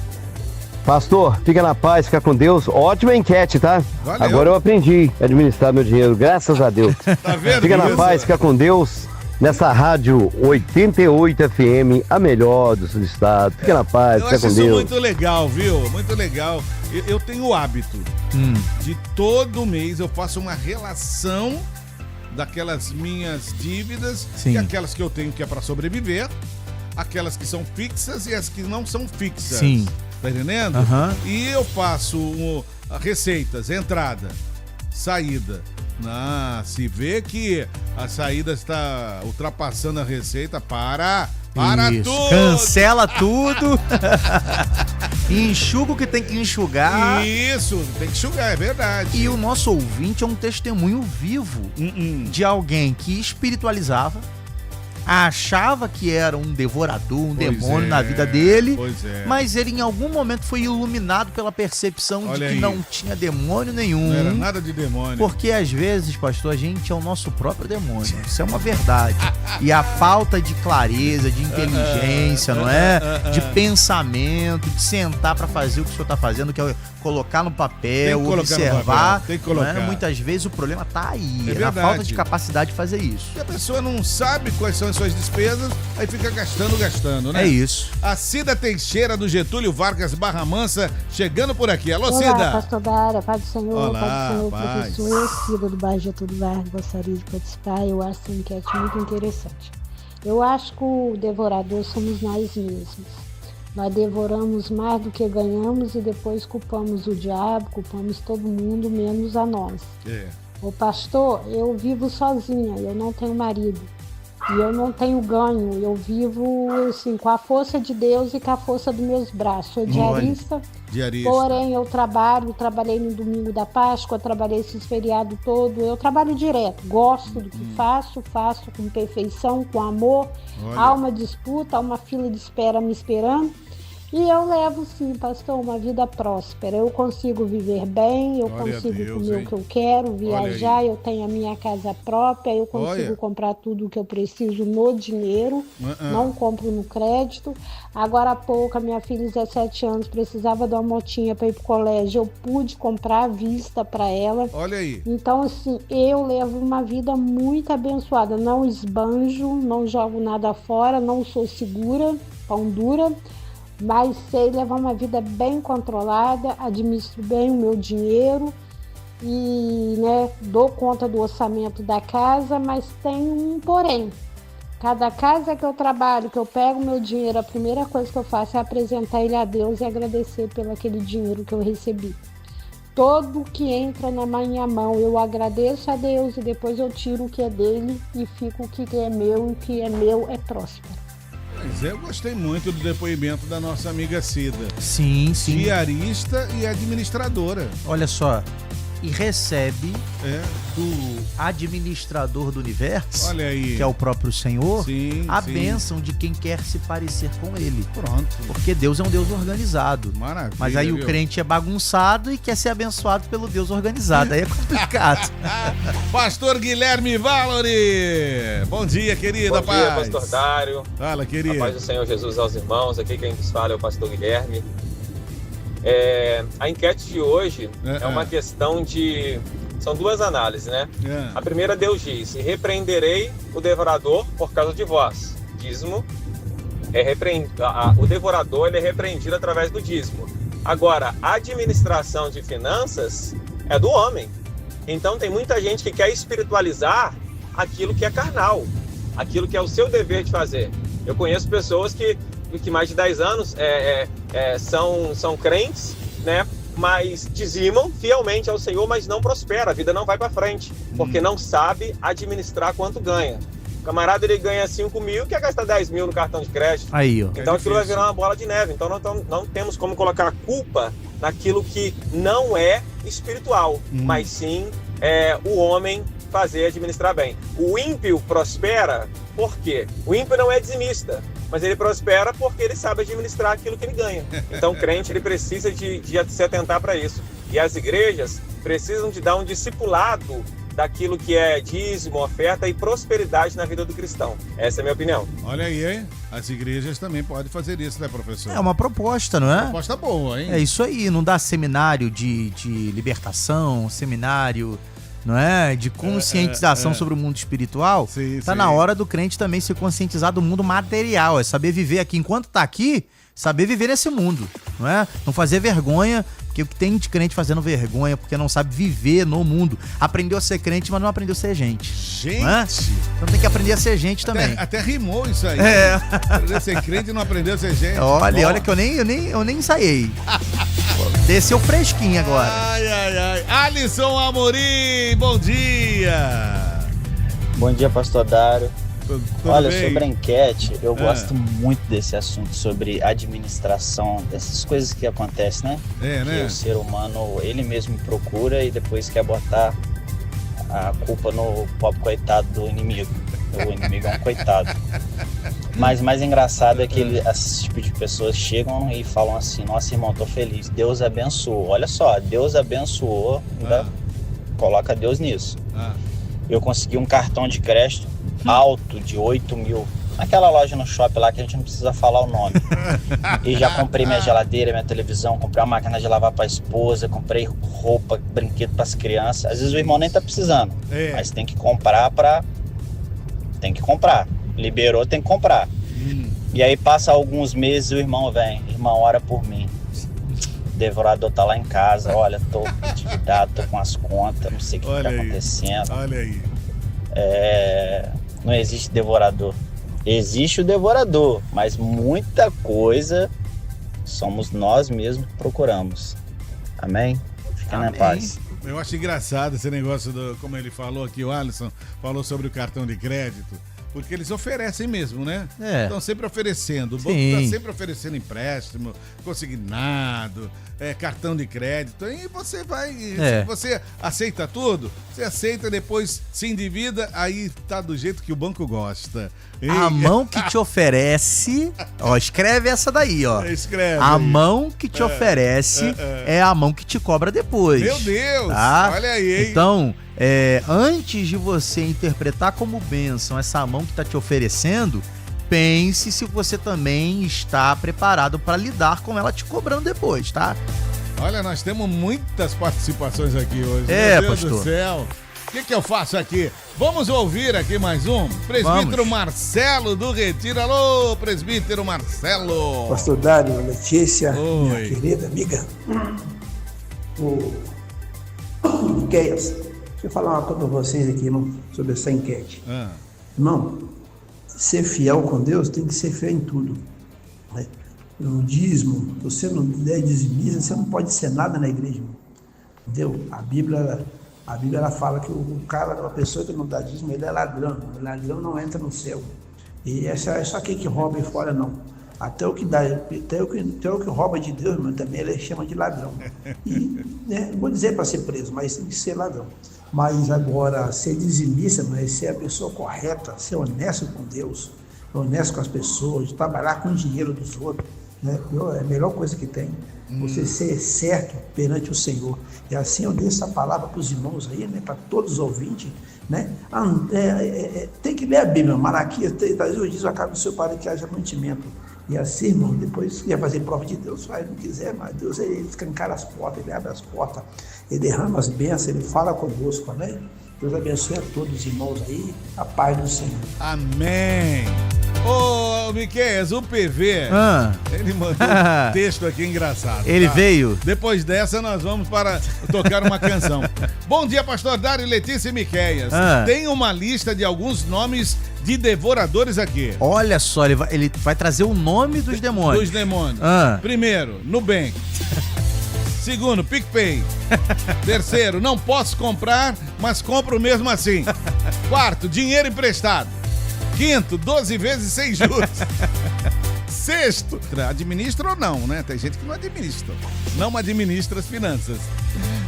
Pastor, fica na paz, fica com Deus. Ótima enquete, tá? Valeu. Agora eu aprendi a administrar meu dinheiro, graças a Deus. Tá vendo? Fica na paz, fica com Deus. Nessa rádio 88 FM, a melhor do sul do estado. Fica na paz, fica com Deus. Eu acho isso muito legal, viu? Muito legal. Eu tenho o hábito de todo mês eu faço uma relação daquelas minhas dívidas e aquelas que eu tenho que é para sobreviver, aquelas que são fixas e as que não são fixas. Sim. Tá entendendo? E eu faço receitas, entrada, saída. Se vê que a saída está ultrapassando a receita, para tudo! Cancela tudo! Enxuga o que tem que enxugar. Isso, tem que enxugar, é verdade. E o nosso ouvinte é um testemunho vivo de alguém que espiritualizava, achava que era um devorador, um demônio na vida dele, mas ele em algum momento foi iluminado pela percepção de que não tinha demônio nenhum. Não era nada de demônio. Porque às vezes, pastor, a gente é o nosso próprio demônio. Isso é uma verdade. E a falta de clareza, de inteligência, não é? De pensamento, de sentar pra fazer o que o senhor tá fazendo, que é colocar no papel, observar. Tem que colocar. Não é? Muitas vezes o problema tá aí, É na falta de capacidade de fazer isso. E a pessoa não sabe quais são as suas despesas, aí fica gastando, né? É isso. A Cida Teixeira, do Getúlio Vargas, Barra Mansa, chegando por aqui. Alô, Olá, Cida. pastor Dário, paz do Senhor, Olá, paz do Senhor, paz. professor. Cida do bairro Getúlio Vargas, gostaria de participar. Eu acho essa enquete muito interessante. Eu acho que o devorador somos nós mesmos. Nós devoramos mais do que ganhamos e depois culpamos o diabo, culpamos todo mundo, menos a nós. Ô pastor, eu vivo sozinha, eu não tenho marido. E eu não tenho ganho, eu vivo assim, com a força de Deus e com a força dos meus braços. Sou diarista, porém eu trabalhei no domingo da Páscoa, trabalhei esses feriados todos, eu trabalho direto, gosto do que faço com perfeição, com amor. Há uma disputa, há uma fila de espera me esperando. E eu levo, sim, pastor, uma vida próspera. Eu consigo viver bem, eu consigo comer o que eu quero, viajar, eu tenho a minha casa própria, eu consigo comprar tudo o que eu preciso no dinheiro, não compro no crédito. Agora há pouco, a minha filha de 17 anos precisava de uma motinha para ir pro colégio, eu pude comprar à vista para ela. Olha aí. Então, assim, eu levo uma vida muito abençoada. Não esbanjo, não jogo nada fora, não sou segura, pão dura. Mas sei levar uma vida bem controlada, administro bem o meu dinheiro e, né, dou conta do orçamento da casa, mas tem um porém. Cada casa que eu trabalho, que eu pego meu dinheiro, a primeira coisa que eu faço é apresentar ele a Deus e agradecer pelo aquele dinheiro que eu recebi. Todo que entra na minha mão, eu agradeço a Deus e depois eu tiro o que é dele e fico o que é meu, e o que é meu é próspero. Mas eu gostei muito do depoimento da nossa amiga Cida. Sim. Diarista e administradora. Olha só, e recebe do administrador do universo, olha aí, que é o próprio Senhor, a sim. bênção de quem quer se parecer com ele. Pronto. Porque Deus é um Deus organizado. Maravilha. Mas aí o crente é bagunçado e quer ser abençoado pelo Deus organizado. Aí é complicado. Pastor Guilherme Valori. Bom dia, querida. Bom dia, pastor Dário. Fala, querido. A paz do Senhor Jesus aos irmãos. Aqui quem nos fala é o pastor Guilherme. A enquete de hoje é uma questão de... São duas análises, né? A primeira, Deus diz: e repreenderei o devorador por causa de vós. Dízimo. O devorador ele é repreendido através do dízimo. Agora, a administração de finanças é do homem. Então tem muita gente que quer espiritualizar aquilo que é carnal, aquilo que é o seu dever de fazer. Eu conheço pessoas que mais de 10 anos são crentes, né? Mas dizimam fielmente ao Senhor, mas não prospera, a vida não vai para frente, porque não sabe administrar quanto ganha. O camarada ele ganha 5 mil, quer gastar 10 mil no cartão de crédito. Aí, ó. Então aquilo vai virar uma bola de neve. Então não temos como colocar a culpa naquilo que não é espiritual, mas sim o homem fazer administrar bem. O ímpio prospera por quê? O ímpio não é dizimista, mas ele prospera porque ele sabe administrar aquilo que ele ganha. Então o crente ele precisa de se atentar para isso. E as igrejas precisam de dar um discipulado daquilo que é dízimo, oferta e prosperidade na vida do cristão. Essa é a minha opinião. Olha aí, hein? As igrejas também podem fazer isso, né, professor? É uma proposta, não é? Proposta boa, hein? É isso aí, não dá seminário de libertação, seminário, não é? De conscientização sobre o mundo espiritual. Tá na hora do crente também se conscientizar do mundo material, é saber viver aqui. Enquanto tá aqui, saber viver nesse mundo, não é? Não fazer vergonha, porque o que tem de crente fazendo vergonha, porque não sabe viver no mundo. Aprendeu a ser crente, mas não aprendeu a ser gente. Gente! Não é? Então tem que aprender a ser gente também. Até rimou isso aí. Aprendeu a ser crente e não aprendeu a ser gente. Olha que eu nem ensaiei. Desceu fresquinho agora. Ai. Alisson Amorim, bom dia. Bom dia, pastor Dário. Tudo Olha, bem? sobre a enquete, eu gosto muito desse assunto, sobre administração, dessas coisas que acontecem, né? Que o ser humano, ele mesmo procura e depois quer botar a culpa no pobre coitado do inimigo. O inimigo é um coitado. Mas mais engraçado é que esse tipo de pessoas chegam e falam assim: nossa, irmão, tô feliz, Deus abençoou. Olha só, Deus abençoou, ainda coloca Deus nisso. Eu consegui um cartão de crédito alto de 8 mil. Naquela loja no shopping lá que a gente não precisa falar o nome. E já comprei minha geladeira, minha televisão, comprei uma máquina de lavar pra esposa, comprei roupa, brinquedo pras crianças. Às vezes o irmão nem tá precisando, mas tem que comprar Tem que comprar. Liberou, tem que comprar. E aí passa alguns meses e o irmão vem: irmão, ora por mim. O devorador tá lá em casa, olha, tô endividado, tô com as contas, não sei o que tá acontecendo. Olha aí. Não existe devorador. Existe o devorador, mas muita coisa somos nós mesmos que procuramos. Amém? Fiquem na paz. Eu acho engraçado esse negócio como ele falou aqui, o Alisson falou sobre o cartão de crédito, porque eles oferecem mesmo, né? Estão sempre oferecendo. O banco está sempre oferecendo empréstimo, consignado, cartão de crédito. E você vai. Se você aceita tudo, você aceita, depois se endivida, aí tá do jeito que o banco gosta. A mão que te oferece, ó, escreve essa daí, ó. Escreve. A mão que te oferece é a mão que te cobra depois. Meu Deus! Tá? Olha aí, hein? Então, antes de você interpretar como bênção essa mão que tá te oferecendo, pense se você também está preparado para lidar com ela te cobrando depois, tá? Olha, nós temos muitas participações aqui hoje. Meu Deus do céu. O que eu faço aqui? Vamos ouvir aqui mais um. Presbítero Marcelo do Retiro. Alô, presbítero Marcelo. Pastor Dário, Letícia, minha querida amiga. O Miqueias, deixa eu falar uma coisa pra vocês aqui, irmão, sobre essa enquete. Irmão, ser fiel com Deus tem que ser fiel em tudo. Né? O dízimo, você não é dizimista, você não pode ser nada na igreja. Entendeu? A Bíblia ela fala que o cara, uma pessoa que não dá dízimo, ele é ladrão. O ladrão não entra no céu. E é só quem que rouba e fora, não. Até o que rouba de Deus, mas também ele chama de ladrão. E, não vou dizer para ser preso, mas tem que ser ladrão. Mas agora, ser dizimista, mas ser a pessoa correta, ser honesto com Deus, honesto com as pessoas, trabalhar com o dinheiro dos outros, né? É a melhor coisa que tem. Você ser certo perante o Senhor. E assim eu dei essa palavra para os irmãos aí, né? Para todos os ouvintes, né? Tem que ler a Bíblia. Malaquias 3:1 diz: acabe o seu para que haja mantimento. E assim, irmão, depois quer fazer prova de Deus, faz, não quiser, mas Deus, ele escancara as portas, ele abre as portas, ele derrama as bênçãos, ele fala conosco, né? Deus abençoe a todos os irmãos aí, a paz do Senhor. Amém. Ô, Miqueias, o PV, ele mandou um texto aqui engraçado. Ele veio? Depois dessa, nós vamos para tocar uma canção. Bom dia, pastor Dário, Letícia e Miqueias. Tem uma lista de alguns nomes de devoradores aqui. Olha só, ele vai trazer o nome dos demônios. Dos demônios. Primeiro, Nubank. Segundo, PicPay. Terceiro, não posso comprar, mas compro mesmo assim. Quarto, dinheiro emprestado. Quinto, 12 vezes sem juros. Sexto, administra ou não, né? Tem gente que não administra as finanças.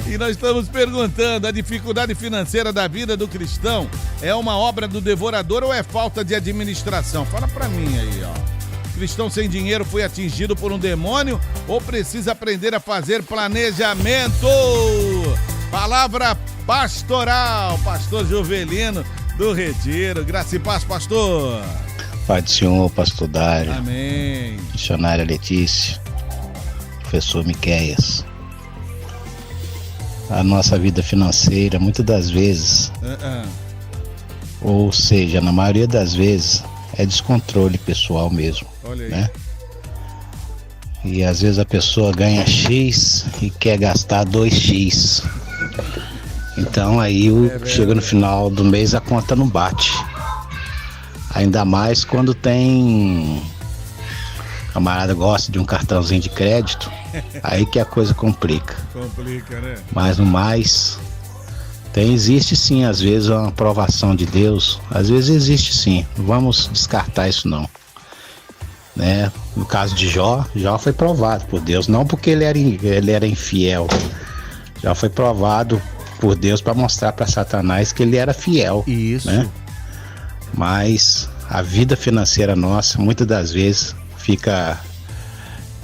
E nós estamos perguntando, a dificuldade financeira da vida do cristão é uma obra do devorador ou é falta de administração? Fala pra mim aí, ó. Cristão sem dinheiro foi atingido por um demônio ou precisa aprender a fazer planejamento? Palavra pastoral, pastor Jovelino do Retiro. Graça e paz, pastor. Pai do Senhor, pastor Dário. Amém. Missionária Letícia, professor Miqueias. A nossa vida financeira, muitas das vezes, ou seja, na maioria das vezes, é descontrole pessoal mesmo. Olha aí. Né? E às vezes a pessoa ganha X e quer gastar 2X. Então aí chega no final do mês, a conta não bate. Ainda mais quando tem camarada gosta de um cartãozinho de crédito, aí que a coisa complica. Complica, né? Mas no mais, existe sim, às vezes, uma aprovação de Deus. Às vezes existe sim, não vamos descartar isso não. Né? No caso de Jó foi provado por Deus, não porque ele era infiel. Jó foi provado por Deus para mostrar para Satanás que ele era fiel. Isso. Né? mas a vida financeira nossa, muitas das vezes, fica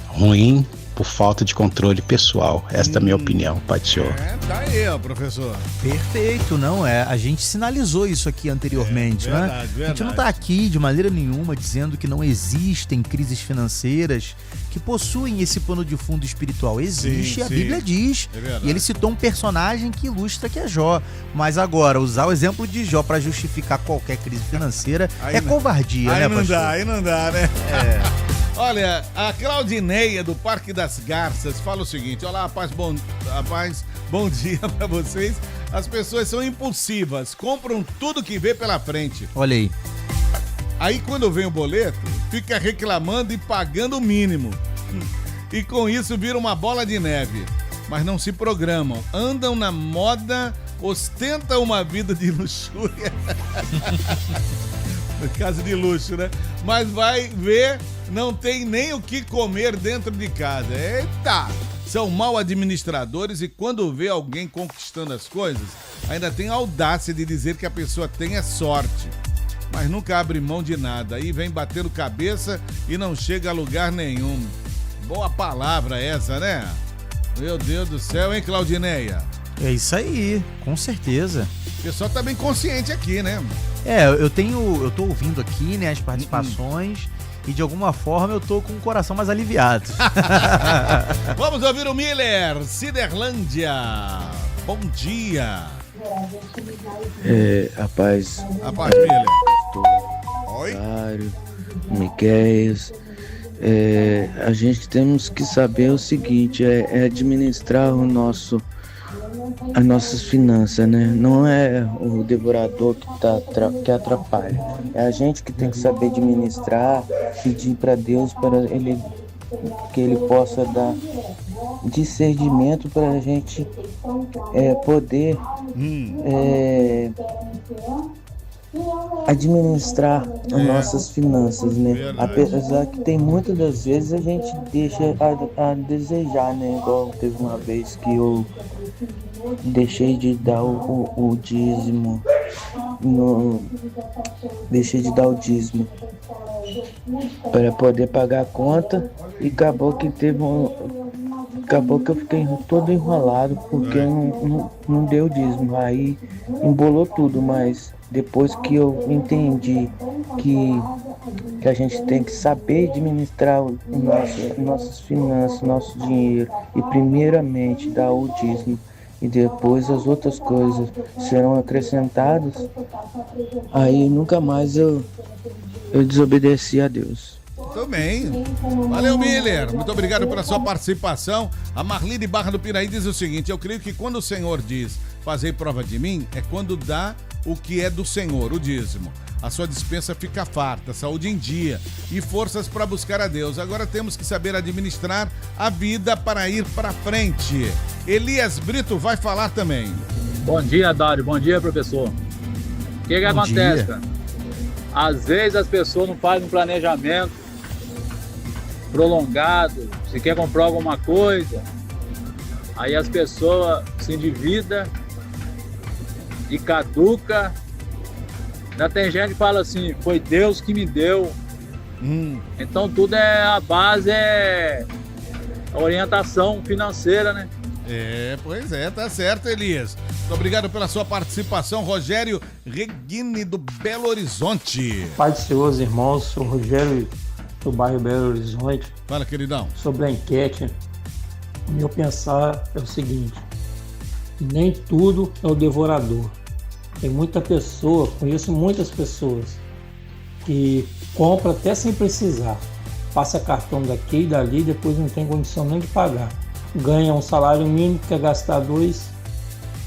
ruim por falta de controle pessoal. Esta é a minha opinião, Pai do Senhor. Tá aí, ó, professor. Perfeito, não é? A gente sinalizou isso aqui anteriormente, verdade, né? A gente não está aqui de maneira nenhuma dizendo que não existem crises financeiras que possuem esse pano de fundo espiritual. Existe, a Bíblia diz. E ele citou um personagem que ilustra que é Jó. Mas agora, usar o exemplo de Jó para justificar qualquer crise financeira é covardia, né, pastor? Aí não dá, né? É. Olha, a Claudineia do Parque das Garças fala o seguinte: olá, rapaz, bom dia pra vocês. As pessoas são impulsivas, compram tudo que vê pela frente. Olha aí. Aí quando vem o boleto, fica reclamando e pagando o mínimo. E com isso vira uma bola de neve. Mas não se programam, andam na moda, ostentam uma vida de luxúria. Casa de luxo, né? Mas vai ver, não tem nem o que comer dentro de casa. Eita! São mal administradores e quando vê alguém conquistando as coisas, ainda tem a audácia de dizer que a pessoa tem sorte. Mas nunca abre mão de nada. Aí vem batendo cabeça e não chega a lugar nenhum. Boa palavra essa, né? Meu Deus do céu, hein, Claudineia? É isso aí, com certeza. O pessoal tá bem consciente aqui, né? Eu tô ouvindo aqui, né, as participações e de alguma forma eu tô com o coração mais aliviado. Vamos ouvir o Miller, Ciderlândia. Bom dia. Rapaz, Miller. Oi? Miqueias. A gente temos que saber o seguinte, administrar as nossas finanças, né? Não é o devorador que atrapalha. É a gente que tem que saber administrar, pedir para Deus para que Ele possa dar discernimento para a gente poder administrar as nossas finanças, né? Apesar que tem muitas das vezes a gente deixa a desejar, né? Igual teve uma vez que eu deixei de dar o dízimo, deixei de dar o dízimo para poder pagar a conta e acabou que eu fiquei todo enrolado porque não deu dízimo, aí embolou tudo, mas depois que eu entendi que a gente tem que saber administrar nossas finanças, nosso dinheiro e primeiramente dar o dízimo e depois as outras coisas serão acrescentadas, aí nunca mais eu desobedeci a Deus. Muito bem. Valeu, Miller. Muito obrigado pela sua participação. A Marli Barra do Piraí diz o seguinte: eu creio que quando o Senhor diz fazei prova de mim, é quando dá o que é do Senhor, o dízimo. A sua dispensa fica farta, saúde em dia e forças para buscar a Deus. Agora temos que saber administrar a vida para ir para frente. Elias Brito vai falar também. Bom dia, Dário. Bom dia, professor. O que acontece, cara? Às vezes as pessoas não fazem um planejamento prolongado, se quer comprar alguma coisa, aí as pessoas se endividam e caduca. Já tem gente que fala assim, foi Deus que me deu. Então tudo a base é a orientação financeira, né? Pois é, tá certo, Elias. Muito obrigado pela sua participação, Rogério Reguini do Belo Horizonte. Pai do Senhor, irmãos, sou o Rogério do bairro Belo Horizonte. Fala, queridão. Sobre a enquete, o meu pensar é o seguinte: nem tudo é o devorador. Tem muita pessoa, conheço muitas pessoas que compra até sem precisar, passa cartão daqui e dali, depois não tem condição nem de pagar, ganha um salário mínimo, quer gastar 2.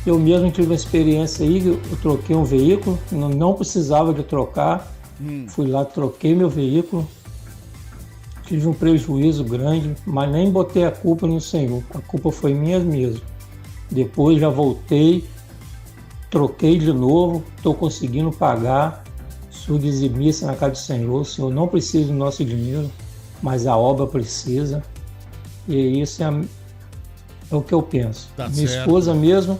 Eu mesmo tive uma experiência aí, eu troquei um veículo, não precisava de trocar, fui lá, troquei meu veículo, tive um prejuízo grande, mas nem botei a culpa no Senhor, a culpa foi minha mesmo. Depois já voltei, troquei de novo, estou conseguindo pagar, sou dizimista na casa do Senhor. O Senhor não precisa do nosso dinheiro, mas a obra precisa. E isso é o que eu penso. Tá Minha certo. esposa mesmo,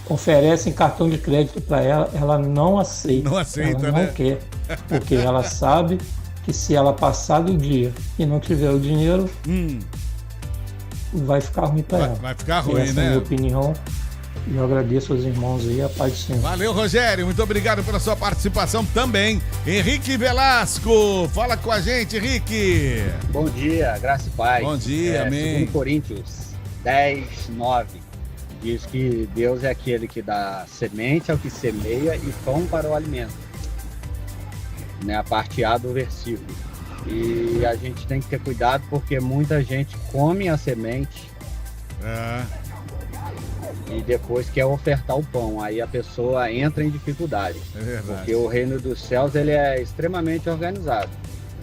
oferecem cartão de crédito para ela, ela não aceita. Não aceita, ela não né? quer, porque ela sabe que se ela passar do dia e não tiver o dinheiro, vai ficar ruim para ela. Vai ficar ruim, essa né? É a minha opinião. E eu agradeço aos irmãos aí, a paz do Senhor. Valeu, Rogério. Muito obrigado pela sua participação também. Henrique Velasco, fala com a gente, Henrique. Bom dia, graça e paz. Bom dia, amém. Segundo Coríntios 10:9, diz que Deus é aquele que dá semente ao que semeia e pão para o alimento. Né, a parte A do versículo. E a gente tem que ter cuidado porque muita gente come a semente e depois quer ofertar o pão. Aí a pessoa entra em dificuldade. É verdade. Porque o reino dos céus ele é extremamente organizado.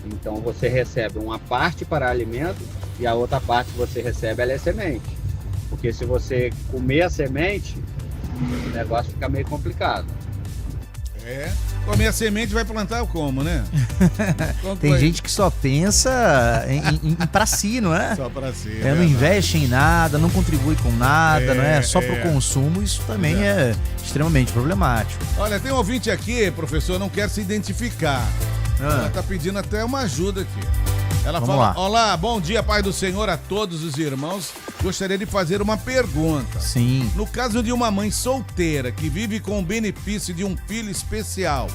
Então você recebe uma parte para alimento e a outra parte que você recebe ela é semente. Porque se você comer a semente, o negócio fica meio complicado. Comer a semente vai plantar como, né? Tem gente que só pensa pra si, não é? Só pra si. Não investe em nada, não contribui com nada, não é? Só pro consumo, isso também é extremamente problemático. Olha, tem um ouvinte aqui, professor, não quer se identificar. Ela tá pedindo até uma ajuda aqui. Ela Vamos fala: lá. olá, bom dia, Pai do Senhor, a todos os irmãos. Gostaria de fazer uma pergunta. Sim. No caso de uma mãe solteira que vive com o benefício de um filho especial,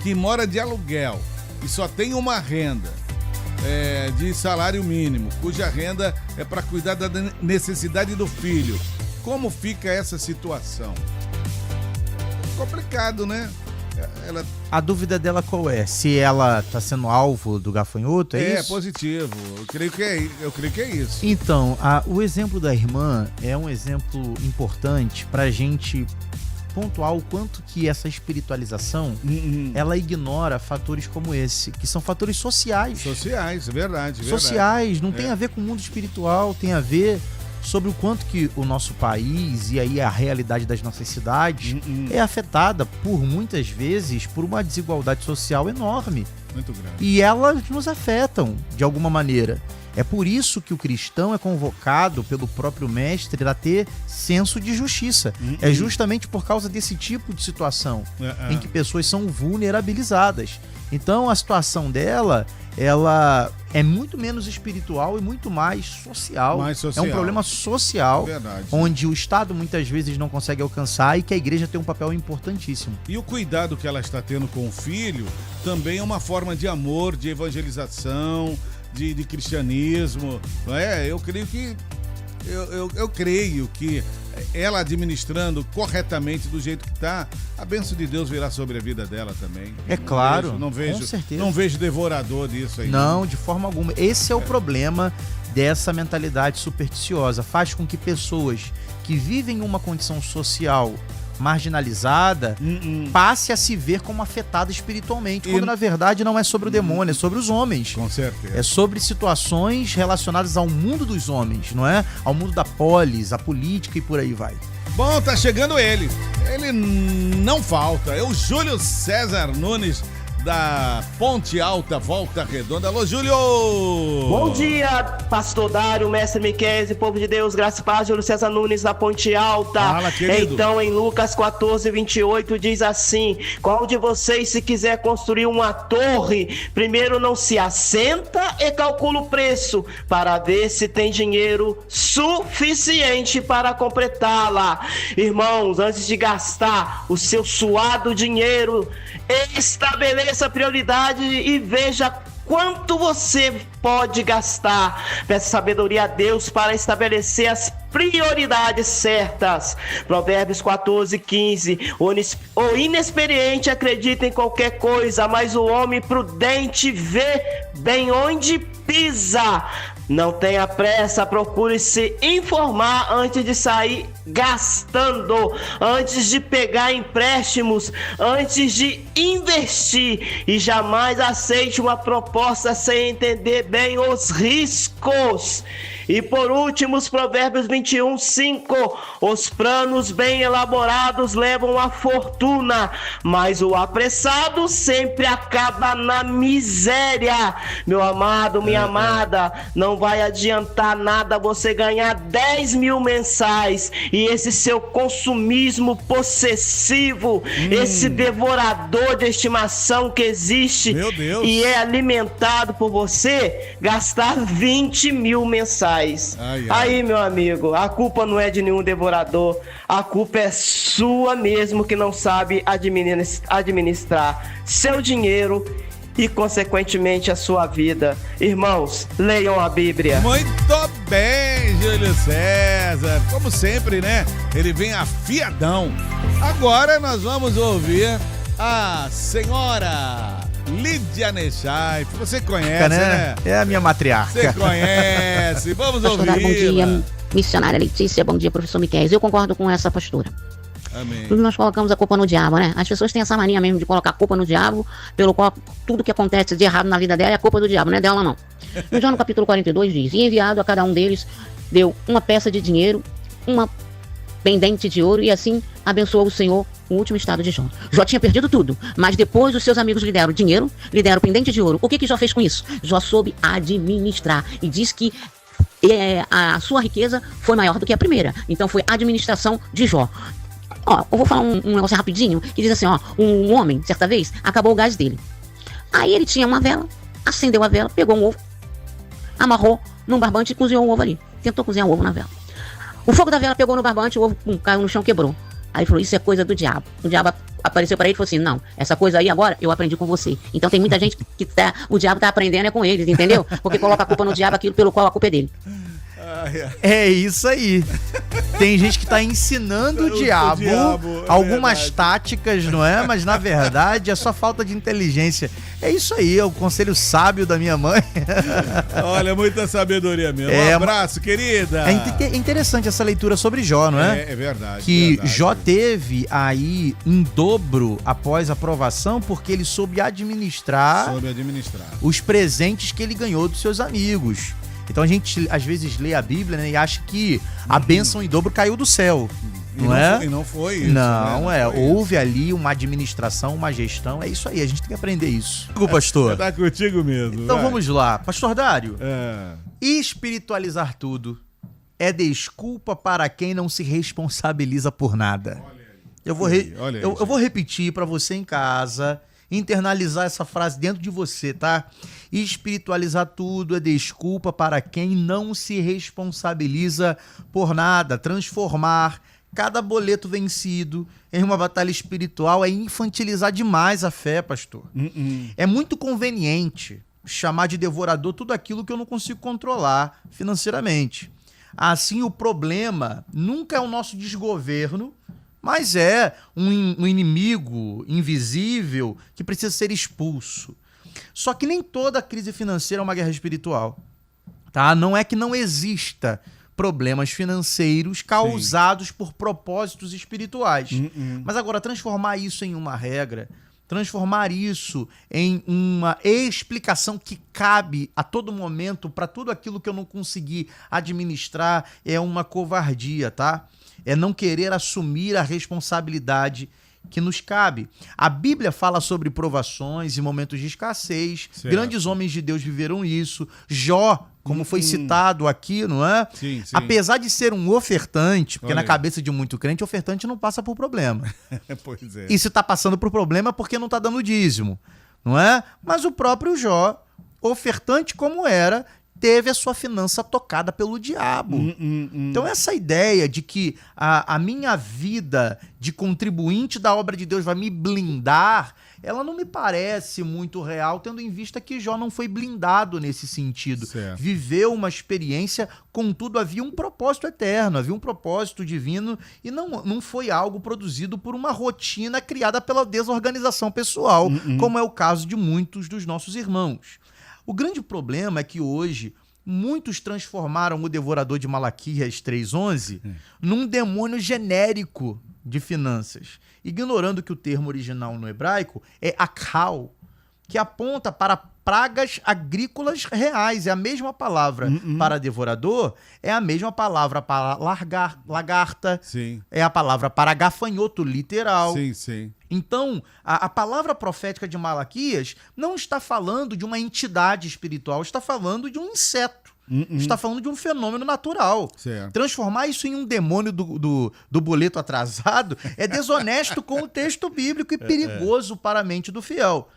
que mora de aluguel e só tem uma renda de salário mínimo, cuja renda é para cuidar da necessidade do filho, como fica essa situação? Complicado, né? A dúvida dela qual é? Se ela tá sendo alvo do gafanhoto, é isso? É positivo, eu creio que é isso. Então, o exemplo da irmã é um exemplo importante pra gente pontuar o quanto que essa espiritualização, ela ignora fatores como esse, que são fatores sociais. Sociais, verdade. Sociais, não tem a ver com o mundo espiritual, tem a ver sobre o quanto que o nosso país e aí a realidade das nossas cidades é afetada por, muitas vezes, por uma desigualdade social enorme. Muito grande. E elas nos afetam de alguma maneira. É por isso que o cristão é convocado pelo próprio mestre a ter senso de justiça. É justamente por causa desse tipo de situação em que pessoas são vulnerabilizadas. Então a situação dela, ela é muito menos espiritual e muito mais social. É um problema social, onde o Estado muitas vezes não consegue alcançar e que a igreja tem um papel importantíssimo. E o cuidado que ela está tendo com o filho também é uma forma de amor, de evangelização, de cristianismo, não é? Eu creio que ela administrando corretamente do jeito que está, a bênção de Deus virá sobre a vida dela também. É claro, com certeza. Não vejo devorador disso aí. Não, de forma alguma. Esse é o problema dessa mentalidade supersticiosa. Faz com que pessoas que vivem uma condição social marginalizada passe a se ver como afetada espiritualmente, quando na verdade não é sobre o demônio, é sobre os homens. Com certeza. É sobre situações relacionadas ao mundo dos homens, não é? Ao mundo da polis, a política e por aí vai. Bom, tá chegando ele. Ele não falta. É o Júlio César Nunes, da Ponte Alta, Volta Redonda. Alô, Júlio! Bom dia, pastor Dário, mestre Miquel, povo de Deus, graça e paz, Júlio César Nunes, da Ponte Alta. Fala, querido. Então, em Lucas 14:28, diz assim: qual de vocês, se quiser construir uma torre, primeiro não se assenta e calcula o preço, para ver se tem dinheiro suficiente para completá-la. Irmãos, antes de gastar o seu suado dinheiro, estabeleça a prioridade e veja quanto você pode gastar. Peça sabedoria a Deus para estabelecer as prioridades certas. Provérbios 14:15. O inexperiente acredita em qualquer coisa, mas o homem prudente vê bem onde pisa. Não tenha pressa, procure se informar antes de sair gastando, antes de pegar empréstimos, antes de investir, e jamais aceite uma proposta sem entender bem os riscos. E por último, os Provérbios 21:5. Os planos bem elaborados levam a fortuna, mas o apressado sempre acaba na miséria. Meu amado, minha amada, não Não vai adiantar nada você ganhar 10 mil mensais e esse seu consumismo possessivo, esse devorador de estimação que existe e é alimentado por você, gastar 20 mil mensais. Aí, meu amigo, a culpa não é de nenhum devorador, a culpa é sua mesmo que não sabe administrar seu dinheiro e, consequentemente, a sua vida. Irmãos, leiam a Bíblia. Muito bem, Júlio César. Como sempre, né? Ele vem afiadão. Agora nós vamos ouvir a senhora Lídia Nechai. Você conhece, né? É a minha matriarca. Você conhece. Vamos ouvir. Bom dia, missionária Letícia. Bom dia, professor Miquel. Eu concordo com essa postura. Amém. Tudo nós colocamos a culpa no diabo, né? As pessoas têm essa mania mesmo de colocar a culpa no diabo, pelo qual tudo que acontece de errado na vida dela é a culpa do diabo, não é dela não. No João, no capítulo 42 diz: e enviado a cada um deles deu uma peça de dinheiro, uma pendente de ouro, e assim abençoou o Senhor o último estado de Jó. Jó tinha perdido tudo, mas depois os seus amigos lhe deram dinheiro, lhe deram pendente de ouro. O que Jó fez com isso? Jó soube administrar e diz que a sua riqueza foi maior do que a primeira. Então foi a administração de Jó. Ó, eu vou falar um negócio rapidinho, que diz assim, ó, um homem, certa vez, acabou o gás dele. Aí ele tinha uma vela, acendeu a vela, pegou um ovo, amarrou num barbante e cozinhou o ovo ali. Tentou cozinhar o ovo na vela. O fogo da vela pegou no barbante, o ovo caiu no chão, quebrou. Aí ele falou, isso é coisa do diabo. O diabo apareceu para ele e falou assim, não, essa coisa aí agora eu aprendi com você. Então tem muita gente que o diabo tá aprendendo é com eles, entendeu? Porque coloca a culpa no diabo, aquilo pelo qual a culpa é dele. É isso aí. Tem gente que tá ensinando o diabo algumas táticas, não é? Mas na verdade é só falta de inteligência. É isso aí, é o conselho sábio da minha mãe. Olha, muita sabedoria mesmo. Um abraço, querida. É interessante essa leitura sobre Jó, não é? É verdade. Que Jó teve aí em dobro após a aprovação, porque ele soube administrar os presentes que ele ganhou dos seus amigos. Então a gente às vezes lê a Bíblia, né, e acha que a bênção em dobro caiu do céu. E não foi isso. Não, né? Houve ali uma administração, uma gestão. É isso aí, a gente tem que aprender isso. Pastor. Tá contigo mesmo. Então vamos lá. Pastor Dário. Espiritualizar tudo é desculpa para quem não se responsabiliza por nada. Eu vou repetir para você em casa, internalizar essa frase dentro de você, tá? Espiritualizar tudo é desculpa para quem não se responsabiliza por nada. Transformar cada boleto vencido em uma batalha espiritual é infantilizar demais a fé, pastor. É muito conveniente chamar de devorador tudo aquilo que eu não consigo controlar financeiramente. Assim, o problema nunca é o nosso desgoverno, mas é um inimigo invisível que precisa ser expulso. Só que nem toda crise financeira é uma guerra espiritual, tá? Não é que não exista problemas financeiros causados por propósitos espirituais. Mas agora, transformar isso em uma regra, transformar isso em uma explicação que cabe a todo momento para tudo aquilo que eu não consegui administrar é uma covardia, tá? É não querer assumir a responsabilidade que nos cabe. A Bíblia fala sobre provações e momentos de escassez. Certo. Grandes homens de Deus viveram isso. Jó, como foi citado aqui, não é? Sim. Apesar de ser um ofertante, porque na cabeça de muito crente, ofertante não passa por problema. Pois é. E se está passando por problema é porque não está dando dízimo, não é? Mas o próprio Jó, ofertante como era, teve a sua finança tocada pelo diabo. Então essa ideia de que a minha vida de contribuinte da obra de Deus vai me blindar, ela não me parece muito real, tendo em vista que Jó não foi blindado nesse sentido. Certo. Viveu uma experiência, contudo havia um propósito eterno, havia um propósito divino e não foi algo produzido por uma rotina criada pela desorganização pessoal, como é o caso de muitos dos nossos irmãos. O grande problema é que hoje muitos transformaram o devorador de Malaquias 3:11 num demônio genérico de finanças, ignorando que o termo original no hebraico é akal, que aponta para pragas agrícolas reais. É a mesma palavra para devorador, é a mesma palavra para lagarta, é a palavra para gafanhoto literal. Sim. Então, a palavra profética de Malaquias não está falando de uma entidade espiritual, está falando de um inseto. Está falando de um fenômeno natural. Certo. Transformar isso em um demônio do boleto atrasado é desonesto com o texto bíblico e perigoso para a mente do fiel.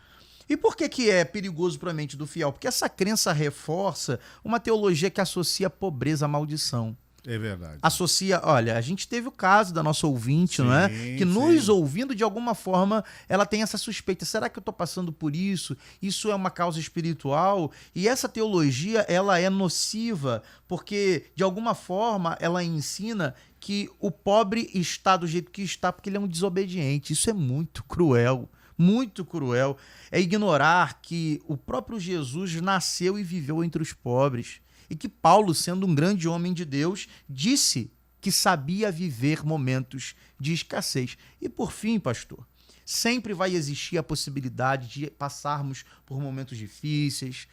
E por que é perigoso para a mente do fiel? Porque essa crença reforça uma teologia que associa pobreza à maldição. É verdade. Associa, olha, a gente teve o caso da nossa ouvinte, não é? Que nos ouvindo, de alguma forma, ela tem essa suspeita. Será que eu estou passando por isso? Isso é uma causa espiritual? E essa teologia, ela é nociva, porque, de alguma forma, ela ensina que o pobre está do jeito que está porque ele é um desobediente. Isso é muito cruel. Muito cruel. É ignorar que o próprio Jesus nasceu e viveu entre os pobres. E que Paulo, sendo um grande homem de Deus, disse que sabia viver momentos de escassez. E por fim, pastor, sempre vai existir a possibilidade de passarmos por momentos difíceis.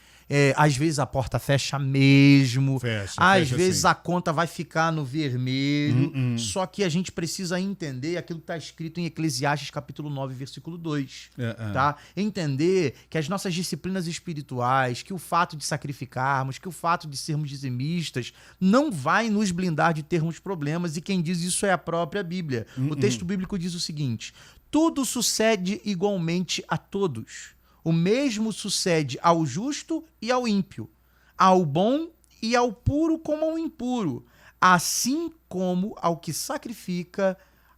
Às vezes a porta fecha mesmo. Às vezes a conta vai ficar no vermelho. Só que a gente precisa entender aquilo que está escrito em Eclesiastes capítulo 9, versículo 2. Tá? Entender que as nossas disciplinas espirituais, que o fato de sacrificarmos, que o fato de sermos dizimistas, não vai nos blindar de termos problemas. E quem diz isso é a própria Bíblia. O texto bíblico diz o seguinte: tudo sucede igualmente a todos. O mesmo sucede ao justo e ao ímpio, ao bom e ao puro como ao impuro, assim como ao que sacrifica,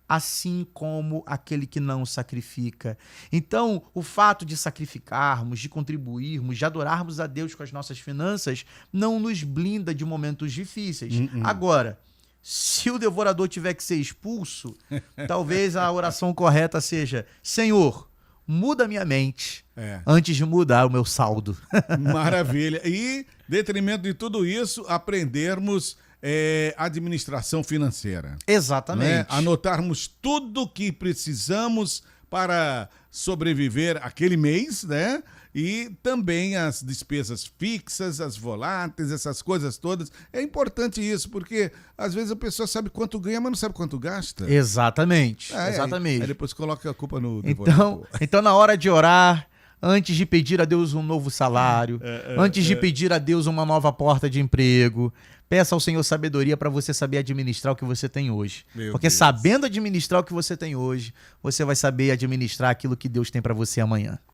assim como aquele que não sacrifica. Então, o fato de sacrificarmos, de contribuirmos, de adorarmos a Deus com as nossas finanças, não nos blinda de momentos difíceis. Agora, se o devorador tiver que ser expulso, talvez a oração correta seja: Senhor, muda minha mente antes de mudar o meu saldo. Maravilha. E, detrimento de tudo isso, aprendermos administração financeira. Exatamente. Né? Anotarmos tudo que precisamos para sobreviver aquele mês, né? E também as despesas fixas, as voláteis, essas coisas todas. É importante isso, porque às vezes a pessoa sabe quanto ganha, mas não sabe quanto gasta. Exatamente. Exatamente. Aí depois coloca a culpa no então, na hora de orar, antes de pedir a Deus um novo salário, antes de pedir a Deus uma nova porta de emprego, peça ao Senhor sabedoria para você saber administrar o que você tem hoje. Porque sabendo administrar o que você tem hoje, você vai saber administrar aquilo que Deus tem para você amanhã.